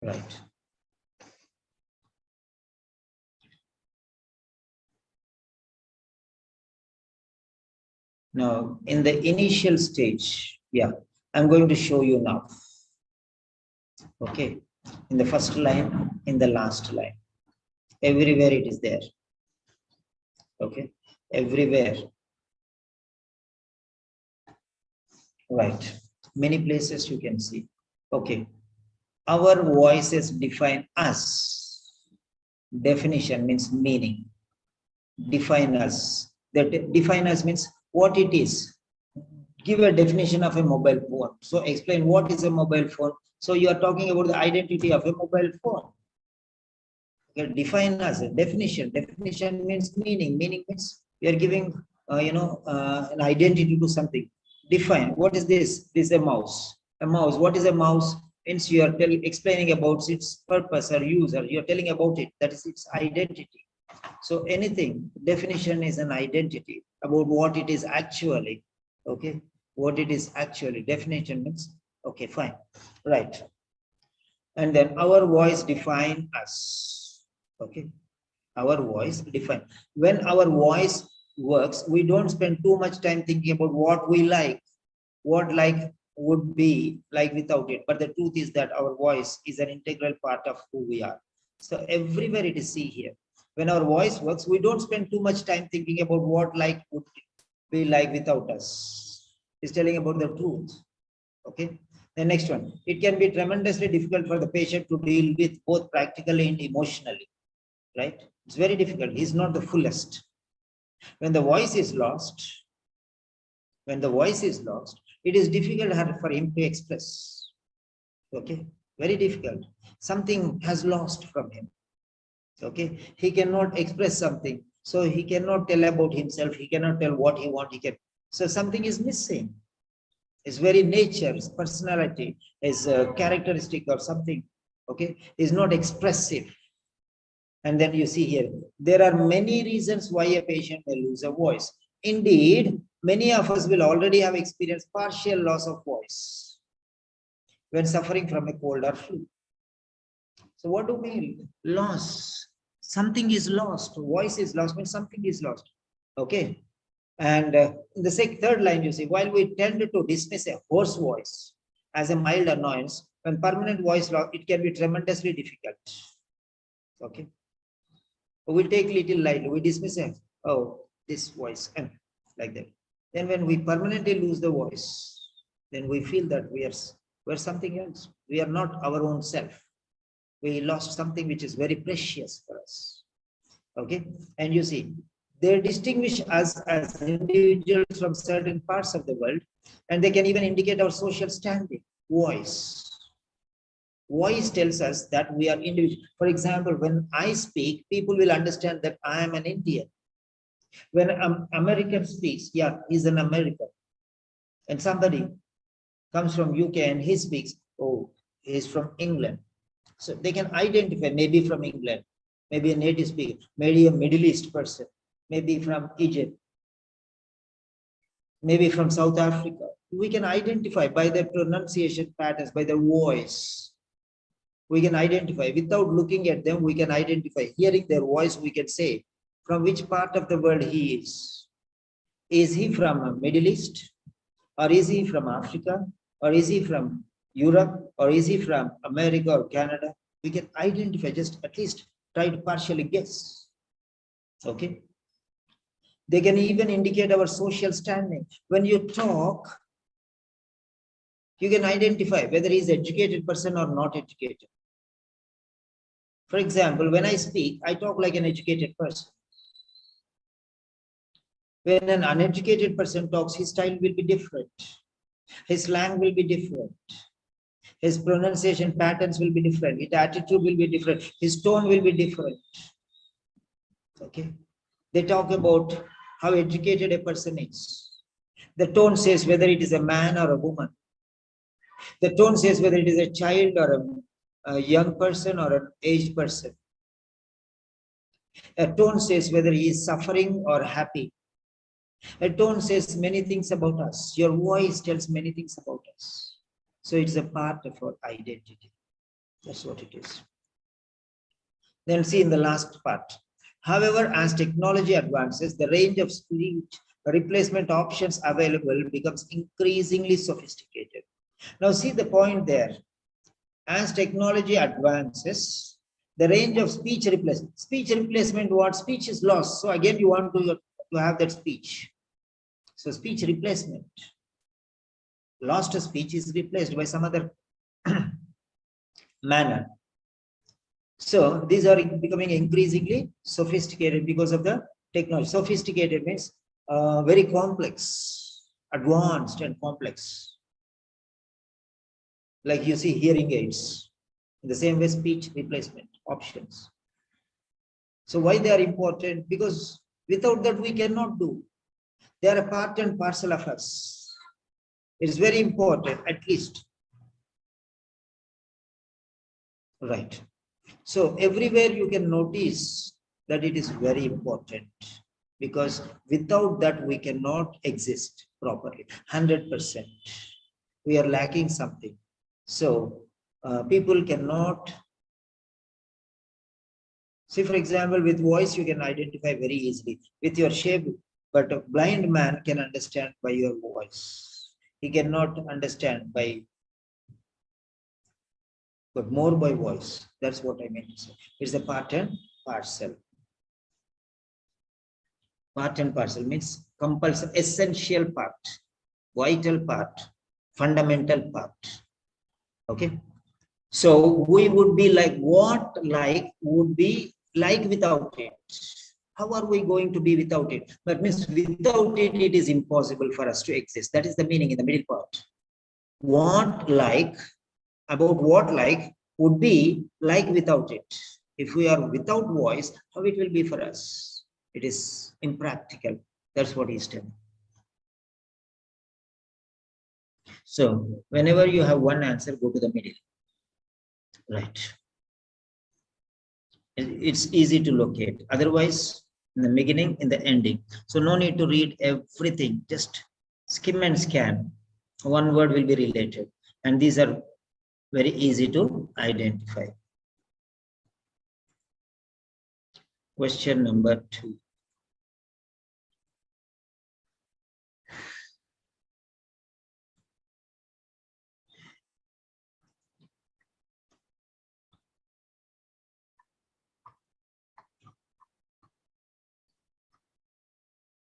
Right. Now, in the initial stage, yeah, I'm going to show you now. Okay, in the first line, in the last line, everywhere it is there. Okay, everywhere. Right, many places you can see. Okay, our voices define us. Definition means meaning. Define us. That define us means what it is. Give a definition of a mobile phone. So explain what is a mobile phone. So you are talking about the identity of a mobile phone. Okay, define as a definition. Definition means meaning. Meaning means you are giving, an identity to something. Define. What is this? This is a mouse. A mouse. What is a mouse? Means you are explaining about its purpose or use, or you are telling about it. That is its identity. So anything, definition is an identity about what it is actually. Okay, what it is actually. Definition means, okay, fine, right. And then our voice define us. Okay, our voice define. When our voice works, we don't spend too much time thinking about what we like, what like would be like without it. But the truth is that our voice is an integral part of who we are. So everywhere it is, see here, when our voice works, we don't spend too much time thinking about what like would be like without us. It's telling about the truth. Okay. The next one, it can be tremendously difficult for the patient to deal with both practically and emotionally, right? It's very difficult. He's not the fullest. When the voice is lost, it is difficult for him to express. Okay. Very difficult. Something has lost from him. Okay, he cannot express something, so he cannot tell about himself. He cannot tell what he wants. He can. So something is missing. His very nature, his personality, his characteristic or something. Okay, is not expressive. And then you see here, there are many reasons why a patient may lose a voice. Indeed, many of us will already have experienced partial loss of voice when suffering from a cold or flu. So what do we mean? Loss. Something is lost. Voice is lost when something is lost. Okay. And in the third line, you see, while we tend to dismiss a hoarse voice as a mild annoyance, when permanent voice loss, it can be tremendously difficult. Okay. We take little lightly, we dismiss it. Oh, this voice, and like that. Then when we permanently lose the voice, then we feel that we're something else. We are not our own self. We lost something which is very precious for us. Okay, and you see, they distinguish us as individuals from certain parts of the world, and they can even indicate our social standing. Voice. Voice tells us that we are individual. For example, when I speak, people will understand that I am an Indian. When an American speaks, yeah, he's an American. And somebody comes from UK and he speaks, oh, he's from England. So they can identify, maybe from England, maybe a native speaker, maybe a Middle East person, maybe from Egypt, maybe from South Africa. We can identify by their pronunciation patterns, by their voice. We can identify without looking at them. We can identify, hearing their voice. We can say from which part of the world he is. Is he from Middle East, or is he from Africa, or is he from Europe, or is he from America or Canada? We can identify, just at least try to partially guess. Okay. They can even indicate our social standing. When you talk, you can identify whether he's an educated person or not educated. For example, when I speak, I talk like an educated person. When an uneducated person talks, his style will be different. His slang will be different. His pronunciation patterns will be different. His attitude will be different. His tone will be different. Okay. They talk about how educated a person is. The tone says whether it is a man or a woman. The tone says whether it is a child or a young person or an aged person. A tone says whether he is suffering or happy. A tone says many things about us. Your voice tells many things about us. So it's a part of our identity. That's what it is. Then see in the last part. However, as technology advances, the range of speech replacement options available becomes increasingly sophisticated. Now see the point there. As technology advances, the range of speech replacement, what speech is lost. So again, you want to have that speech. So speech replacement. Lost speech is replaced by some other manner. So these are becoming increasingly sophisticated because of the technology. Sophisticated means very complex, advanced and complex. Like you see hearing aids. In the same way, speech replacement options. So why they are important? Because without that we cannot do. They are a part and parcel of us. It is very important, at least. Right. So everywhere you can notice that it is very important, because without that we cannot exist properly. 100%. We are lacking something. So people cannot. See, for example, with voice you can identify very easily with your shape, but a blind man can understand by your voice. He cannot understand by, but more by voice. That's what I meant to say. It's a part and parcel. Part and parcel means compulsory, essential part, vital part, fundamental part. Okay. So we would be like, what like would be like without it? How are we going to be without it? That means without it, it is impossible for us to exist. That is the meaning in the middle part. What like about what like would be like without it. If we are without voice, how it will be for us? It is impractical. That's what he's telling. So whenever you have one answer, go to the middle. Right. It's easy to locate. Otherwise, in the beginning, in the ending. So no need to read everything. Just skim and scan. One word will be related. And these are very easy to identify. Question number 2.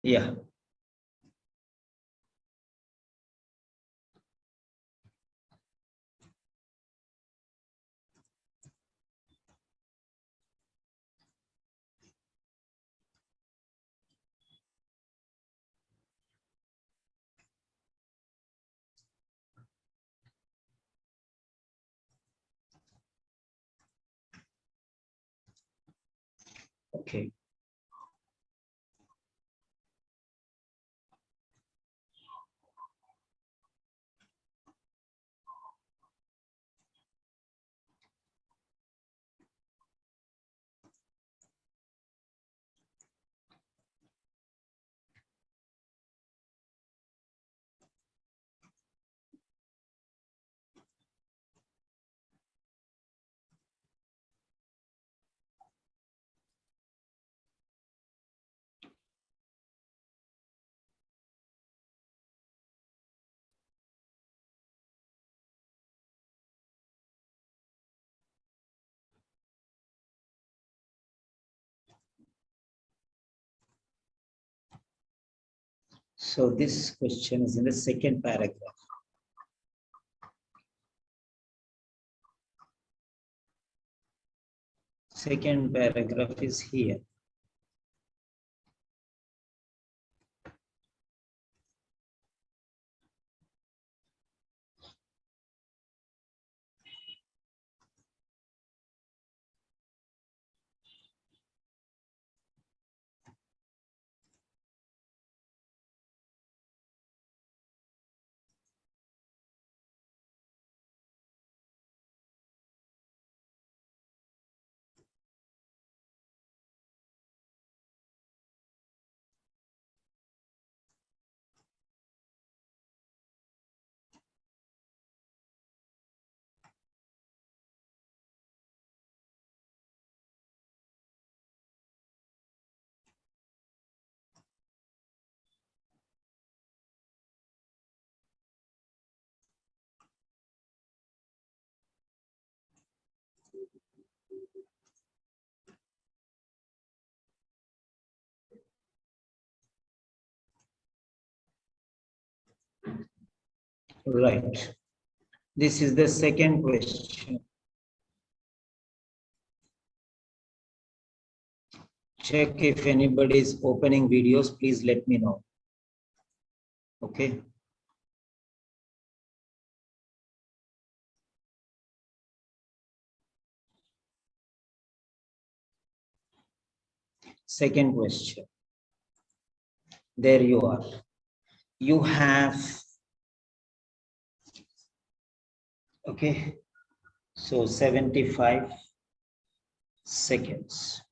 Yeah. Okay. So this question is in the second paragraph. Second paragraph is here. Right. This is the second question. Check if anybody is opening videos, please let me know. Okay. Second question. There you are. You have, okay, so 75 seconds.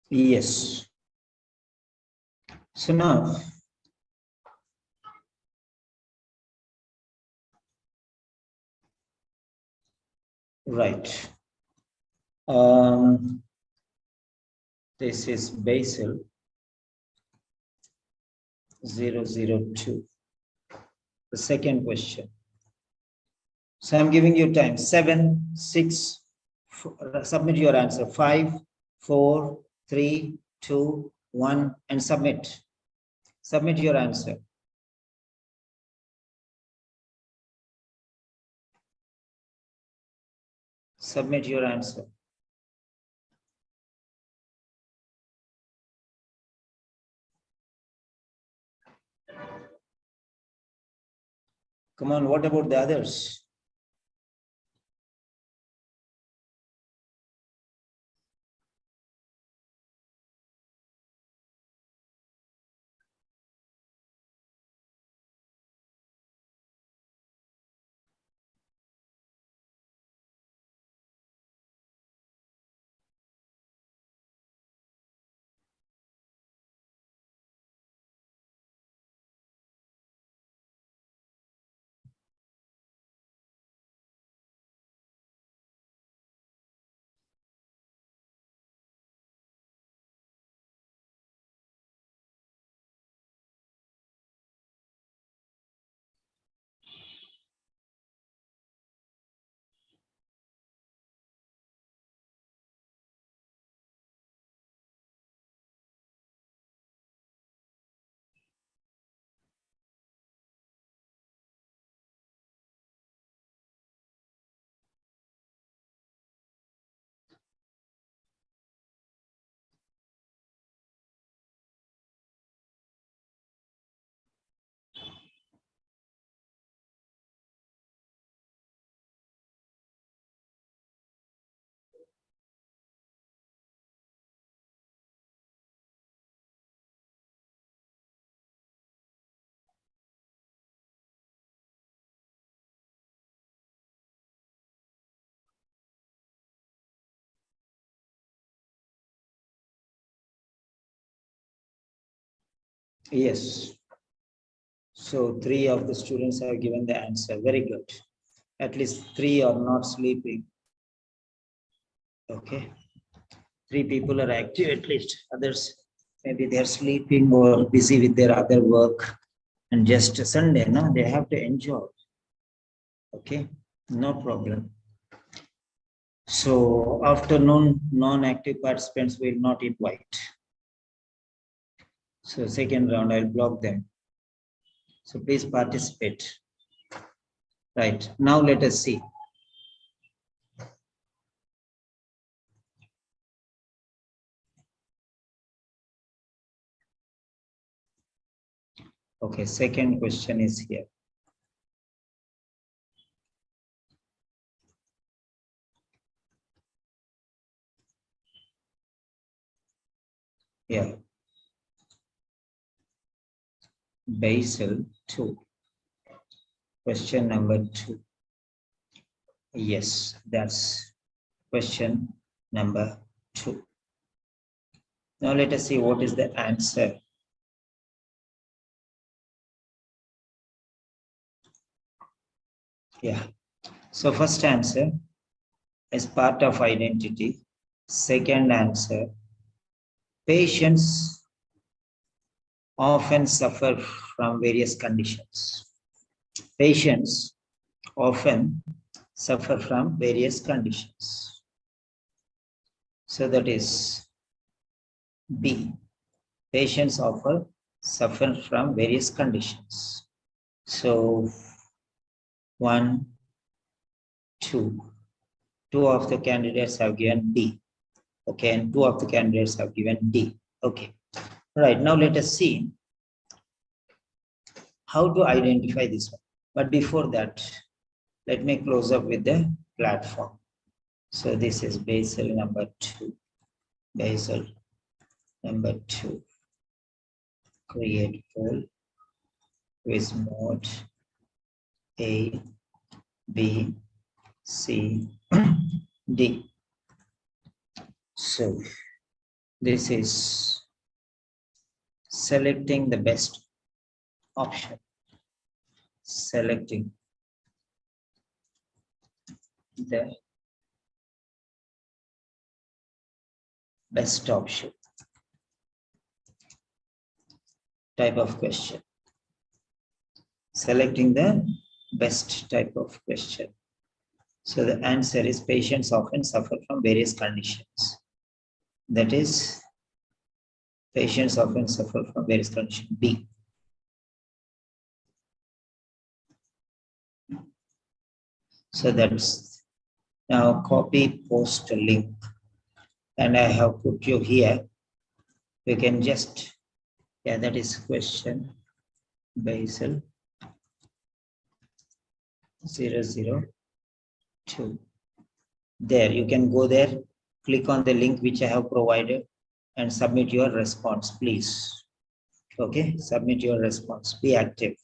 Yes. So now, right. This is Basil 002. The second question. So I'm giving you time. 7, 6, submit your answer. 5, 4, 3, 2, 1, and submit. Submit your answer. Submit your answer. Come on, what about the others? Yes. So 3 of the students have given the answer. Very good. At least 3 are not sleeping. Okay. 3 people are active at least. Others, maybe they're sleeping or busy with their other work. And just Sunday, no, they have to enjoy. Okay, no problem. So afternoon, non-active participants will not invite. So second round, I'll block them. So please participate. Right, now let us see. Okay, second question is here. Yeah. Basil 2. Question number 2. Yes, that's question number 2. Now let us see what is the answer. Yeah. So first answer is part of identity. Second answer, patients often suffer from various conditions. Patients often suffer from various conditions. So that is B. Patients often suffer from various conditions. So 1, 2. 2 of the candidates have given B. Okay, and 2 of the candidates have given D. Okay. Right, now let us see how to identify this one. But before that, let me close up with the platform. So this is Basil number 2. Basil number 2. Create poll with mode A, B, C, D. So This is selecting the best option. Selecting the best option. Type of question. Selecting the best type of question. So the answer is patients often suffer from various conditions. That is, patients often suffer from various conditions. B. So that's now copy, post a link. And I have put you here. You can just, yeah, that is question. Basil 002. There, you can go there, click on the link which I have provided and submit your response, please. Okay, submit your response, be active.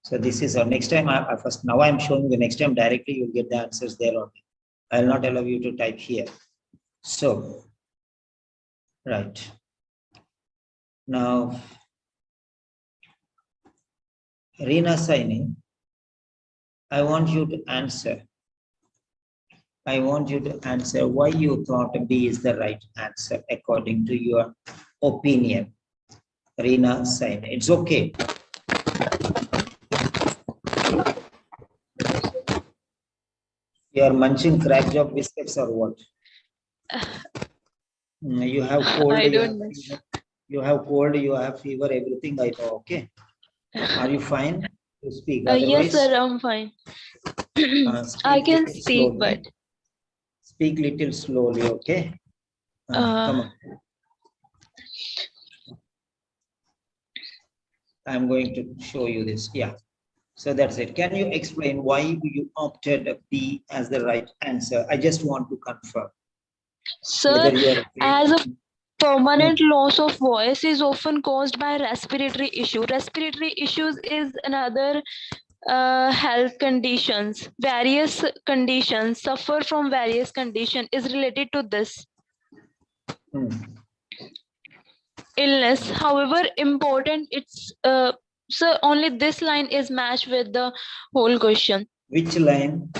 So this is our next time. Now I'm showing you, next time directly you'll get the answers there only. I'll not allow you to type here. So, right. Now, Reena Saini, I want you to answer. I want you to answer why you thought B is the right answer according to your opinion. Reena Saini, it's okay. You are munching crack job biscuits or what? You have cold. I don't know. You have cold, you have fever, everything I know, okay? Are you fine to speak? Yes, sir, I'm fine. I can speak, but speak little slowly, okay? Come on. I'm going to show you this. Yeah. So that's it. Can you explain why you opted B as the right answer? I just want to confirm. Sir, as a permanent loss of voice is often caused by respiratory issue. Respiratory issues is another health conditions. Various conditions, suffer from various conditions is related to this illness. However important it's so only this line is matched with the whole question. Which line?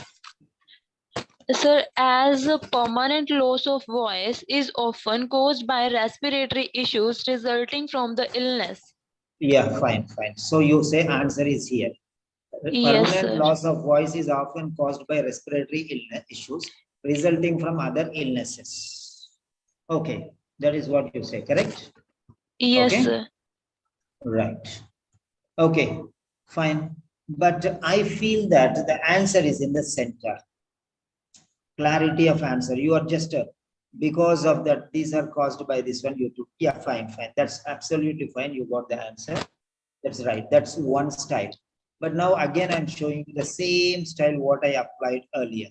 Sir, as a permanent loss of voice is often caused by respiratory issues resulting from the illness. Yeah, fine. So you say answer is here. Yes, Permanent sir. loss of voice is often caused by respiratory illness issues resulting from other illnesses. Okay, that is what you say, correct? Yes, okay? sir. Right. Okay, fine. But I feel that the answer is in the center. Clarity of answer. You are just because of that, these are caused by this one. You took, yeah, fine. That's absolutely fine. You got the answer. That's right. That's one style. But now again, I'm showing you the same style what I applied earlier.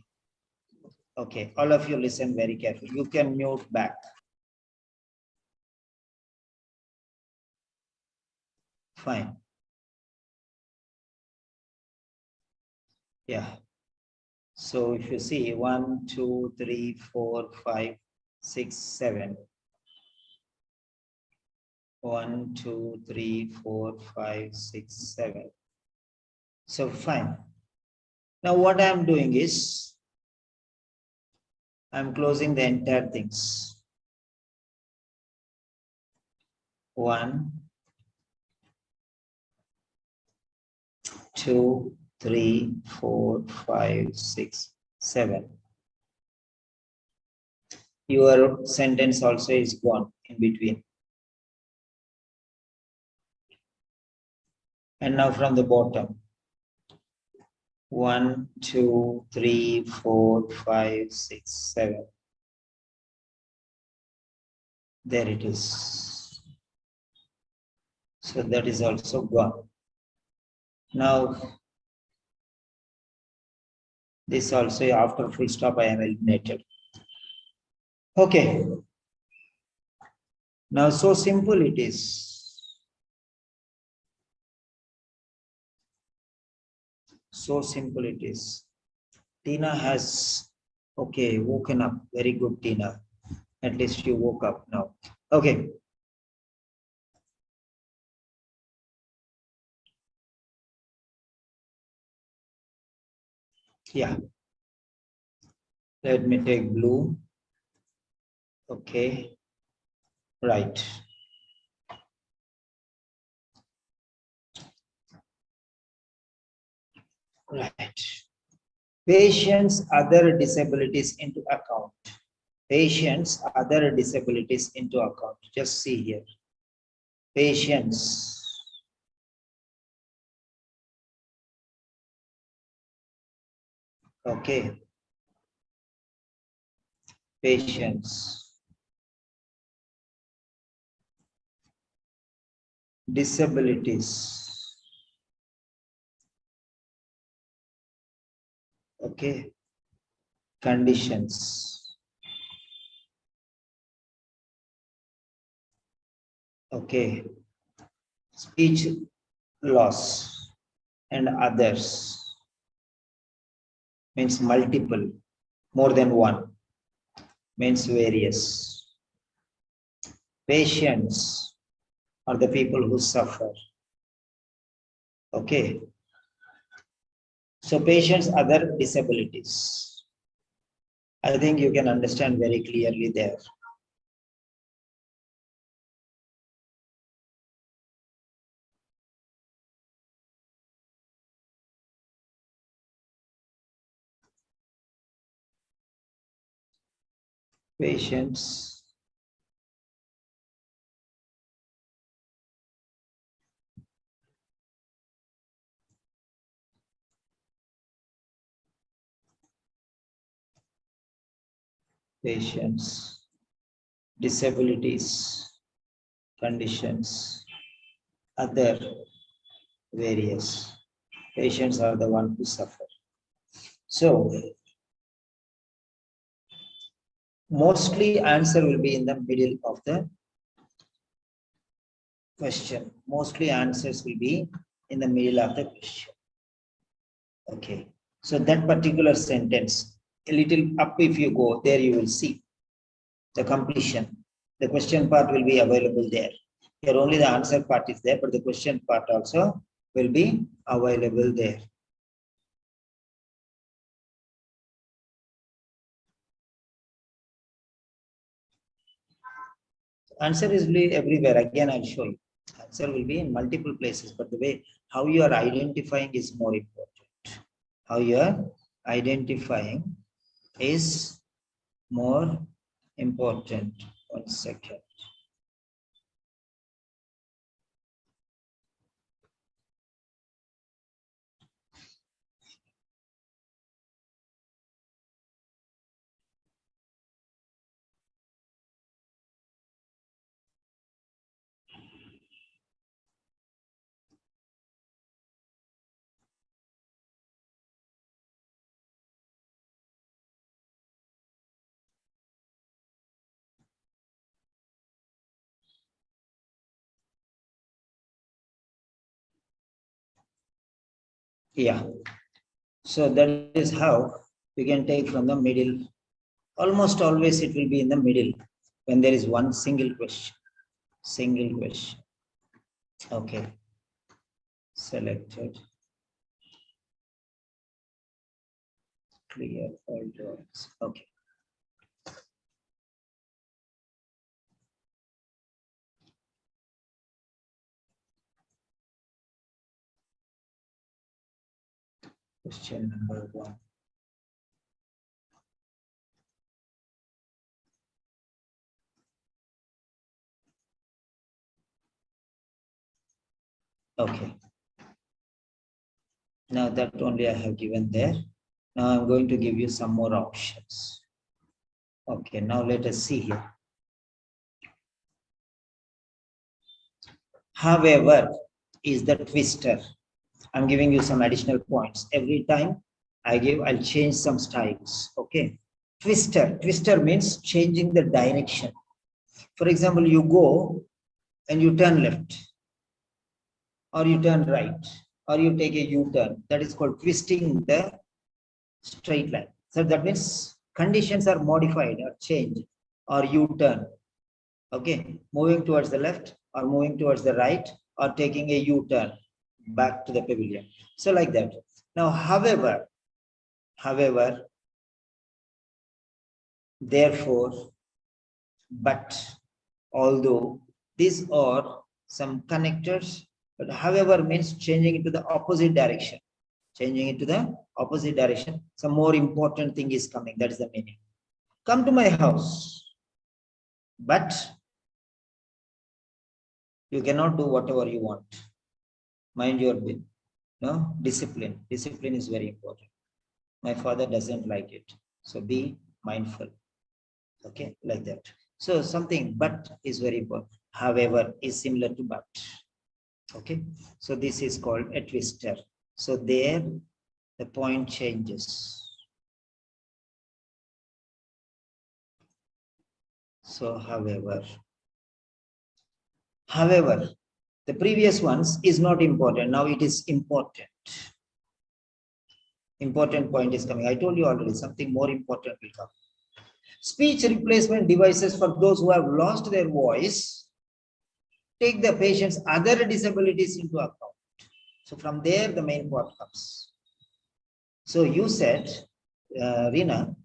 Okay, all of you listen very carefully. You can mute back. Fine. Yeah. So if you see 1, 2, 3, 4, 5, 6, 7. 1, 2, 3, 4, 5, 6, 7. So fine. Now what I'm doing is I'm closing the entire things. 1, 2, 3, 4, 5, 6, 7. Your sentence also is gone in between. And now from the bottom. 1, 2, 3, 4, 5, 6, 7. There it is. So that is also gone. Now, this also after full stop I am eliminated. Okay. Now, so simple it is. So simple it is. Tina has, okay, woken up. Very good, Tina. At least you woke up now. Okay. Yeah. Let me take blue. Okay. Right. Right. Patients other disabilities into account. Patients other disabilities into account. Just see here. Patients. Okay. Patients. Disabilities. Okay. Conditions. Okay. Speech loss and others means multiple, more than one, means various. Patients are the people who suffer. Okay. So patients other disabilities. I think you can understand very clearly there. Patients. Patients. Disabilities. Conditions. Other various. Patients are the one who suffer. So mostly answer will be in the middle of the question. Mostly answers will be in the middle of the question. Okay. So that particular sentence, a little up if you go, there you will see the completion. The question part will be available there. Here only the answer part is there, but the question part also will be available there. Answer is everywhere. Again, I'll show you. Answer will be in multiple places, but the way how you are identifying is more important. How you are identifying is more important. 1 second. Yeah. So that is how we can take from the middle. Almost always it will be in the middle when there is one single question. Single question. Okay. Selected. Clear all drawings. Okay. Question number 1. Okay. Now that only I have given there. Now I'm going to give you some more options. Okay, now let us see here. However, is the twister. I'm giving you some additional points. Every time I'll change some styles. Okay. Twister. Twister means changing the direction. For example, you go and you turn left, or you turn right, or you take a U-turn. That is called twisting the straight line. So that means conditions are modified or changed, or U-turn. Okay, moving towards the left or moving towards the right or taking a U-turn back to the pavilion. So like that. Now, however, therefore, but, although, these are some connectors, but however means changing it to the opposite direction. Changing it to the opposite direction. Some more important thing is coming. That is the meaning. Come to my house, but you cannot do whatever you want. Mind your bill. No, discipline. Discipline is very important. My father doesn't like it. So be mindful. Okay, like that. So something but is very important. However is similar to but. Okay, so this is called a twister. So there the point changes. So however, the previous ones is not important. Now it is important. Important point is coming. I told you already, something more important will come. Speech replacement devices for those who have lost their voice take the patient's other disabilities into account. So from there, the main part comes. So you said, Rina,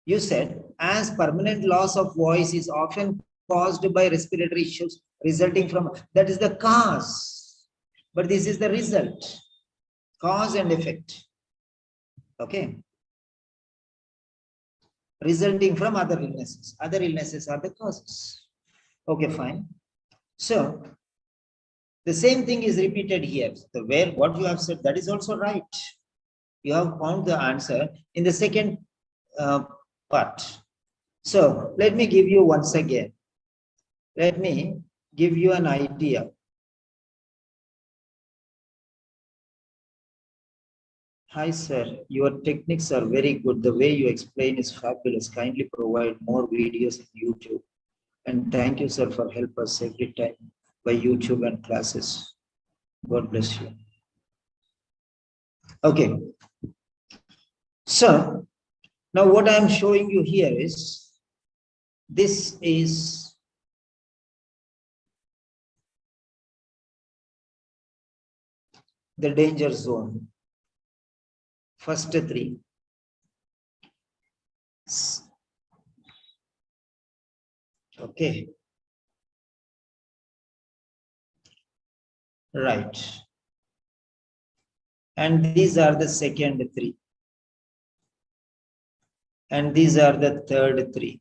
you said, as permanent loss of voice is often caused by respiratory issues resulting from, that is the cause, but this is the result, cause and effect. Okay. Resulting from other illnesses. Other illnesses are the causes. Okay, fine. So the same thing is repeated here. So where what you have said, that is also right. You have found the answer in the second part. So let me give you once again. Let me give you an idea. Hi, sir. Your techniques are very good. The way you explain is fabulous. Kindly provide more videos on YouTube. And thank you, sir, for help us every time by YouTube and classes. God bless you. Okay. So now what I am showing you here is, this is the danger zone. First three. Okay. Right. And these are the second three. And these are the third three.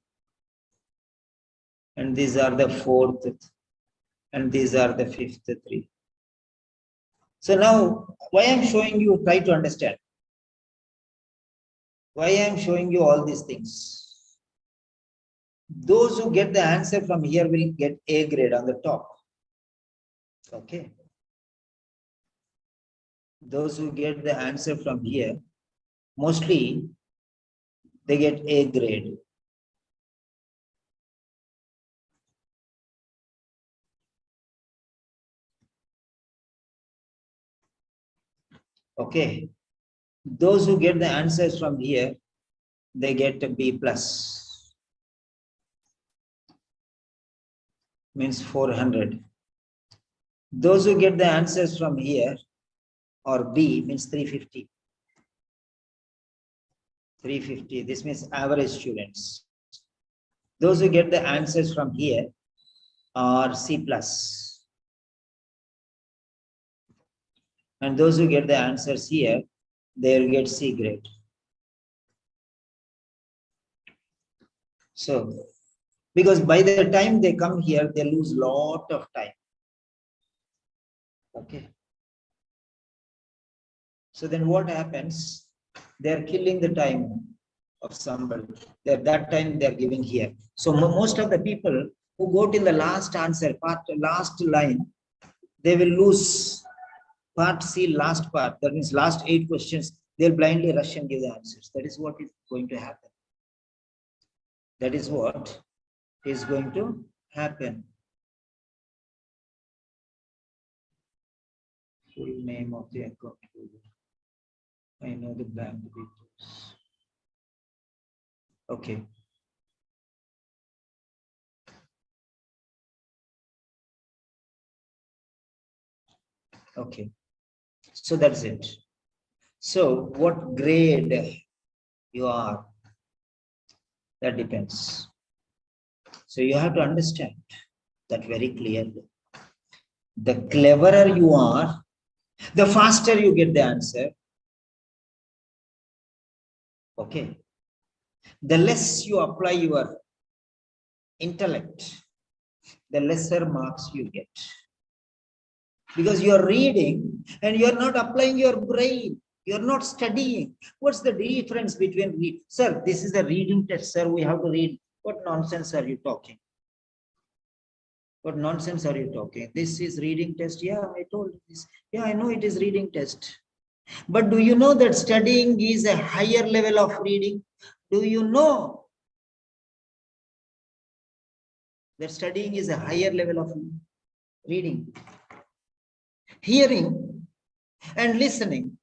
And these are the fourth. And these are the fifth three. So now, why I'm showing you, try to understand. Why I'm showing you all these things. Those who get the answer from here will get A grade on the top. Okay. Those who get the answer from here, mostly they get A grade. Okay. Those who get the answers from here, they get a B plus. Means 400. Those who get the answers from here, or B, means 350. 350. This means average students. Those who get the answers from here are C plus. And those who get the answers here, they will get C grade. So, because by the time they come here, they lose a lot of time. Okay. So then what happens? They're killing the time of somebody. That time they're giving here. So most of the people who go till the last answer, last line, they will lose part C, last part. That means last 8 questions, they'll blindly rush and give the answers. That is what is going to happen. That is what is going to happen. Full name of the account holder. I know the bank details. Okay. Okay, so that's it. So what grade you are, that depends. So you have to understand that very clearly. The cleverer you are, the faster you get the answer. Okay. The less you apply your intellect, the lesser marks you get. Because you are reading and you are not applying your brain. You are not studying. What's the difference between read? Sir, this is a reading test, sir. We have to read. What nonsense are you talking? What nonsense are you talking? This is reading test. Yeah, I told you this. Yeah, I know it is reading test. But do you know that studying is a higher level of reading? Do you know that studying is a higher level of reading? Hearing and listening.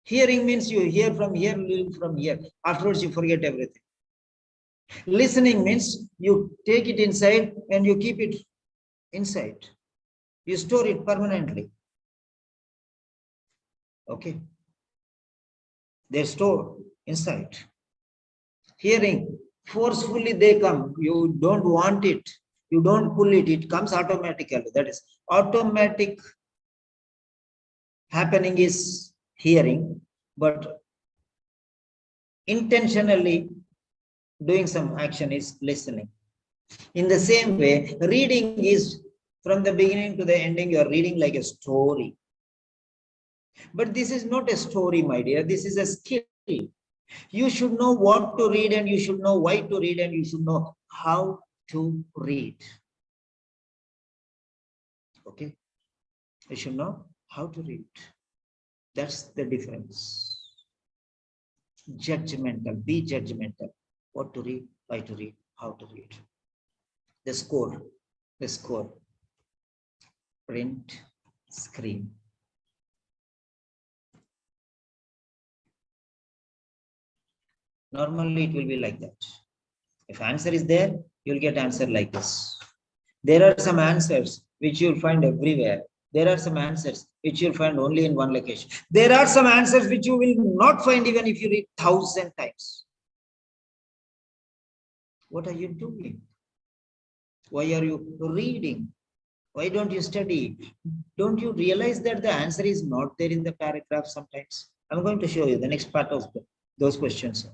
Hearing means you hear from here, live from here. Afterwards, you forget everything. Listening means you take it inside and you keep it inside. You store it permanently. Okay. They store inside. Hearing, forcefully they come. You don't want it. You don't pull it. It comes automatically. That is automatic happening is hearing, but intentionally doing some action is listening. In the same way, reading is from the beginning to the ending, you are reading like a story. But this is not a story, my dear. This is a skill. You should know what to read and you should know why to read and you should know how to read. Okay? You should know how to read. That's the difference. Judgmental, be judgmental. What to read, why to read, how to read. The score, print, screen. Normally it will be like that. If answer is there, you'll get answer like this. There are some answers which you'll find everywhere. There are some answers which you'll find only in one location. There are some answers which you will not find even if you read 1,000 times. What are you doing? Why are you reading? Why don't you study? Don't you realize that the answer is not there in the paragraph sometimes? I'm going to show you the next part of those questions.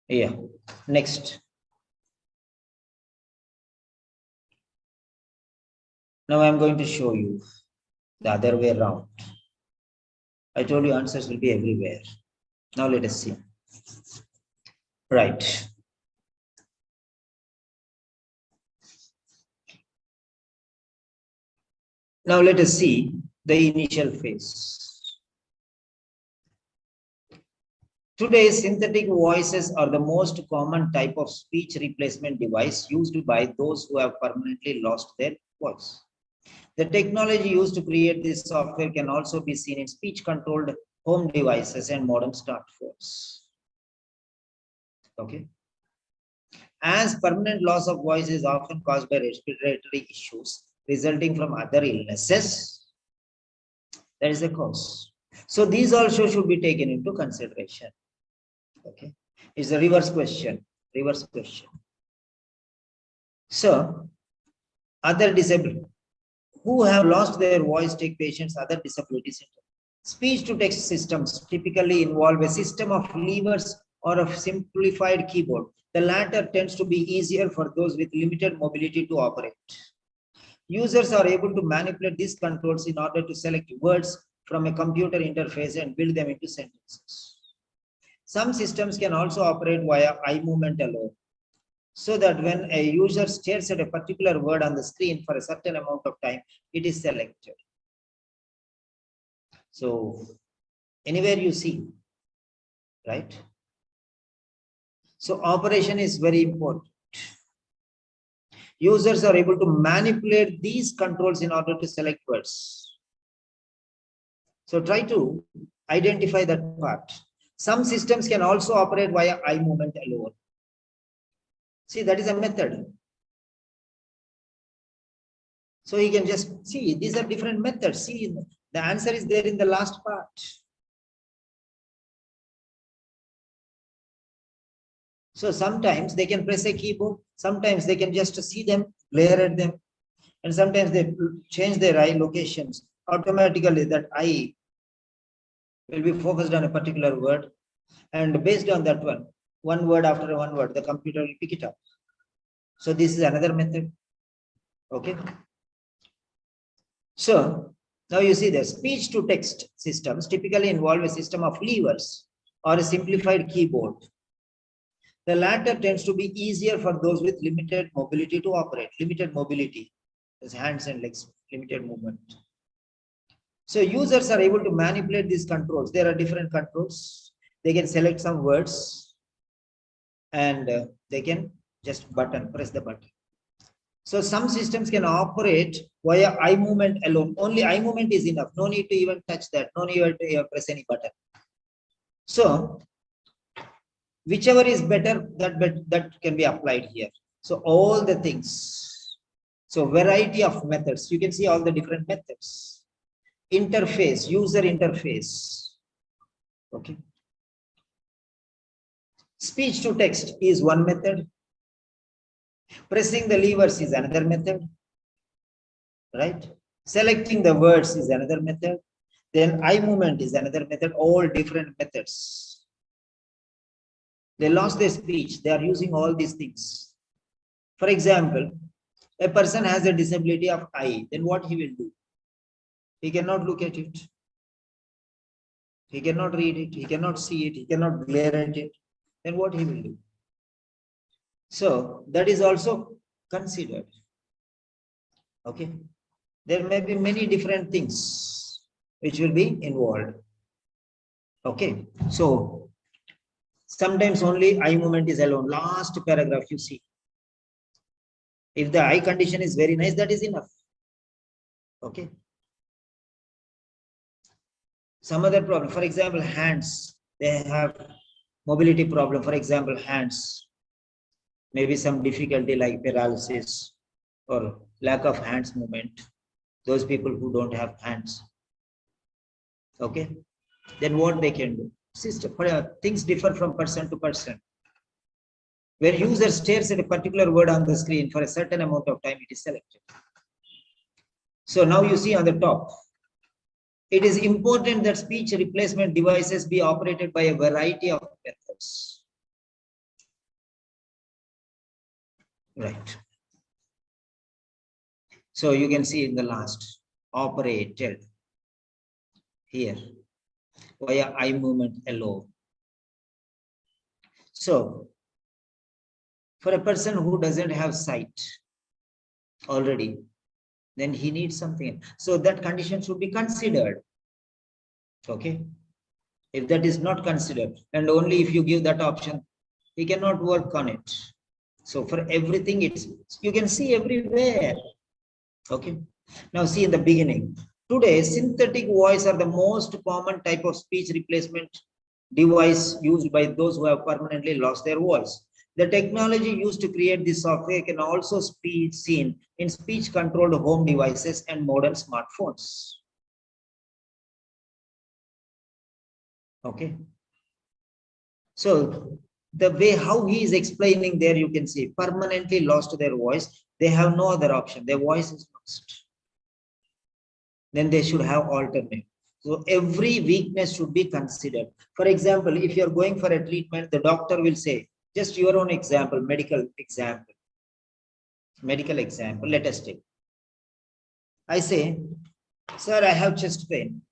Yeah, next. Now I'm going to show you the other way around. I told you answers will be everywhere. Now let us see. Right. Now let us see the initial phase. Today, synthetic voices are the most common type of speech replacement device used by those who have permanently lost their voice. The technology used to create this software can also be seen in speech-controlled home devices and modern smartphones. Okay. As permanent loss of voice is often caused by respiratory issues resulting from other illnesses, that is the cause. So these also should be taken into consideration. Okay, it's a reverse question. So, other disability who have lost their voice take patients other disabilities. Speech to text systems typically involve a system of levers or a simplified keyboard. The latter tends to be easier for those with limited mobility to operate. Users are able to manipulate these controls in order to select words from a computer interface and build them into sentences. Some systems can also operate via eye movement alone, so that when a user stares at a particular word on the screen for a certain amount of time, it is selected. So, anywhere you see, right? So, operation is very important. Users are able to manipulate these controls in order to select words. So, try to identify that part. Some systems can also operate via eye movement alone. See, that is a method. So you can just see, these are different methods. See, the answer is there in the last part. So sometimes they can press a keyboard, sometimes they can just see them, glare at them, and sometimes they change their eye locations. Automatically that eye will be focused on a particular word, and based on that one word after one word, the computer will pick it up. So this is another method. Okay. So now you see the speech to text systems typically involve a system of levers or a simplified keyboard. The latter tends to be easier for those with limited mobility to operate. Limited mobility, as hands and legs, limited movement. So users are able to manipulate these controls. There are different controls. They can select some words and they can just press the button. So some systems can operate via eye movement alone. Only eye movement is enough. No need to even touch that. No need to press any button. So whichever is better, that can be applied here. So all the things. So variety of methods. You can see all the different methods. Interface, user interface. Okay. Speech to text is one method. Pressing the levers is another method. Right? Selecting the words is another method. Then eye movement is another method. All different methods. They lost their speech. They are using all these things. For example, a person has a disability of eye. Then what he will do? He cannot look at it. He cannot read it. He cannot see it. He cannot glare at it. Then what he will do? So that is also considered. Okay. There may be many different things which will be involved. Okay. So sometimes only eye movement is alone. Last paragraph you see. If the eye condition is very nice, that is enough. Okay. Some other problem, for example, hands, they have mobility problem. For example, hands, maybe some difficulty like paralysis or lack of hands movement. Those people who don't have hands. Okay. Then what they can do? Things differ from person to person. Where user stares at a particular word on the screen for a certain amount of time, it is selected. So now you see on the top, it is important that speech replacement devices be operated by a variety of methods. Right. So you can see in the last, operated here via eye movement alone. So for a person who doesn't have sight already, then he needs something. So that condition should be considered. Okay. If that is not considered, and only if you give that option, he cannot work on it. So for everything, you can see everywhere. Okay. Now see in the beginning. Today, synthetic voice are the most common type of speech replacement device used by those who have permanently lost their voice. The technology used to create this software can also be seen in speech-controlled home devices and modern smartphones. Okay. So the way how he is explaining there, you can see permanently lost their voice. They have no other option. Their voice is lost. Then they should have alternate. So every weakness should be considered. For example, if you're going for a treatment, the doctor will say, just your own example, medical example, let us take. I say, sir, I have chest pain.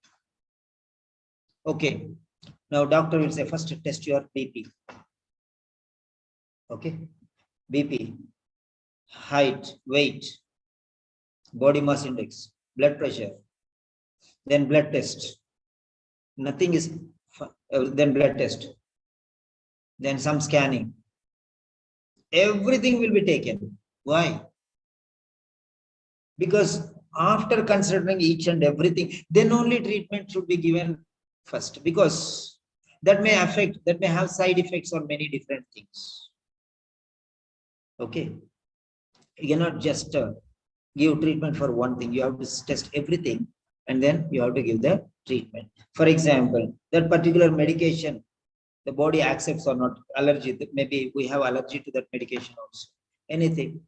Okay. Now doctor will say, first test your BP. Okay. BP, height, weight, body mass index, blood pressure, then blood test. Nothing is, then blood test. Then some scanning. Everything will be taken. Why? Because after considering each and everything, then only treatment should be given first. Because that may have side effects on many different things. Okay. You cannot just give treatment for one thing. You have to test everything and then you have to give the treatment. For example, that particular medication, the body accepts or not, allergy, maybe we have allergy to that medication also. Anything.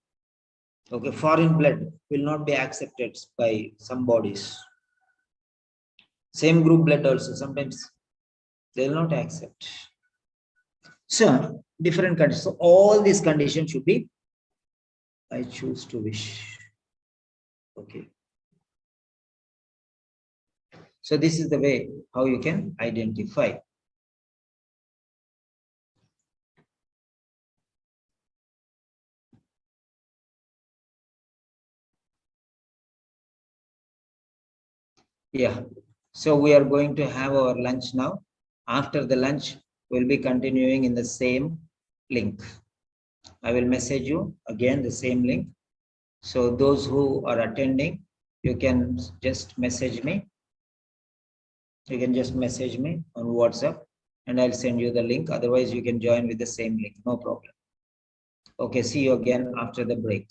Okay, foreign blood will not be accepted by some bodies. Same group blood also, sometimes they will not accept. So, different conditions. So, all these conditions should be, I choose to wish. Okay. So, this is the way how you can identify. Yeah. So, we are going to have our lunch now. After the lunch, we'll be continuing in the same link. I will message you again the same link. So those who are attending, you can just message me. You can just message me on WhatsApp and I'll send you the link. Otherwise, you can join with the same link. No problem. Okay, see you again after the break.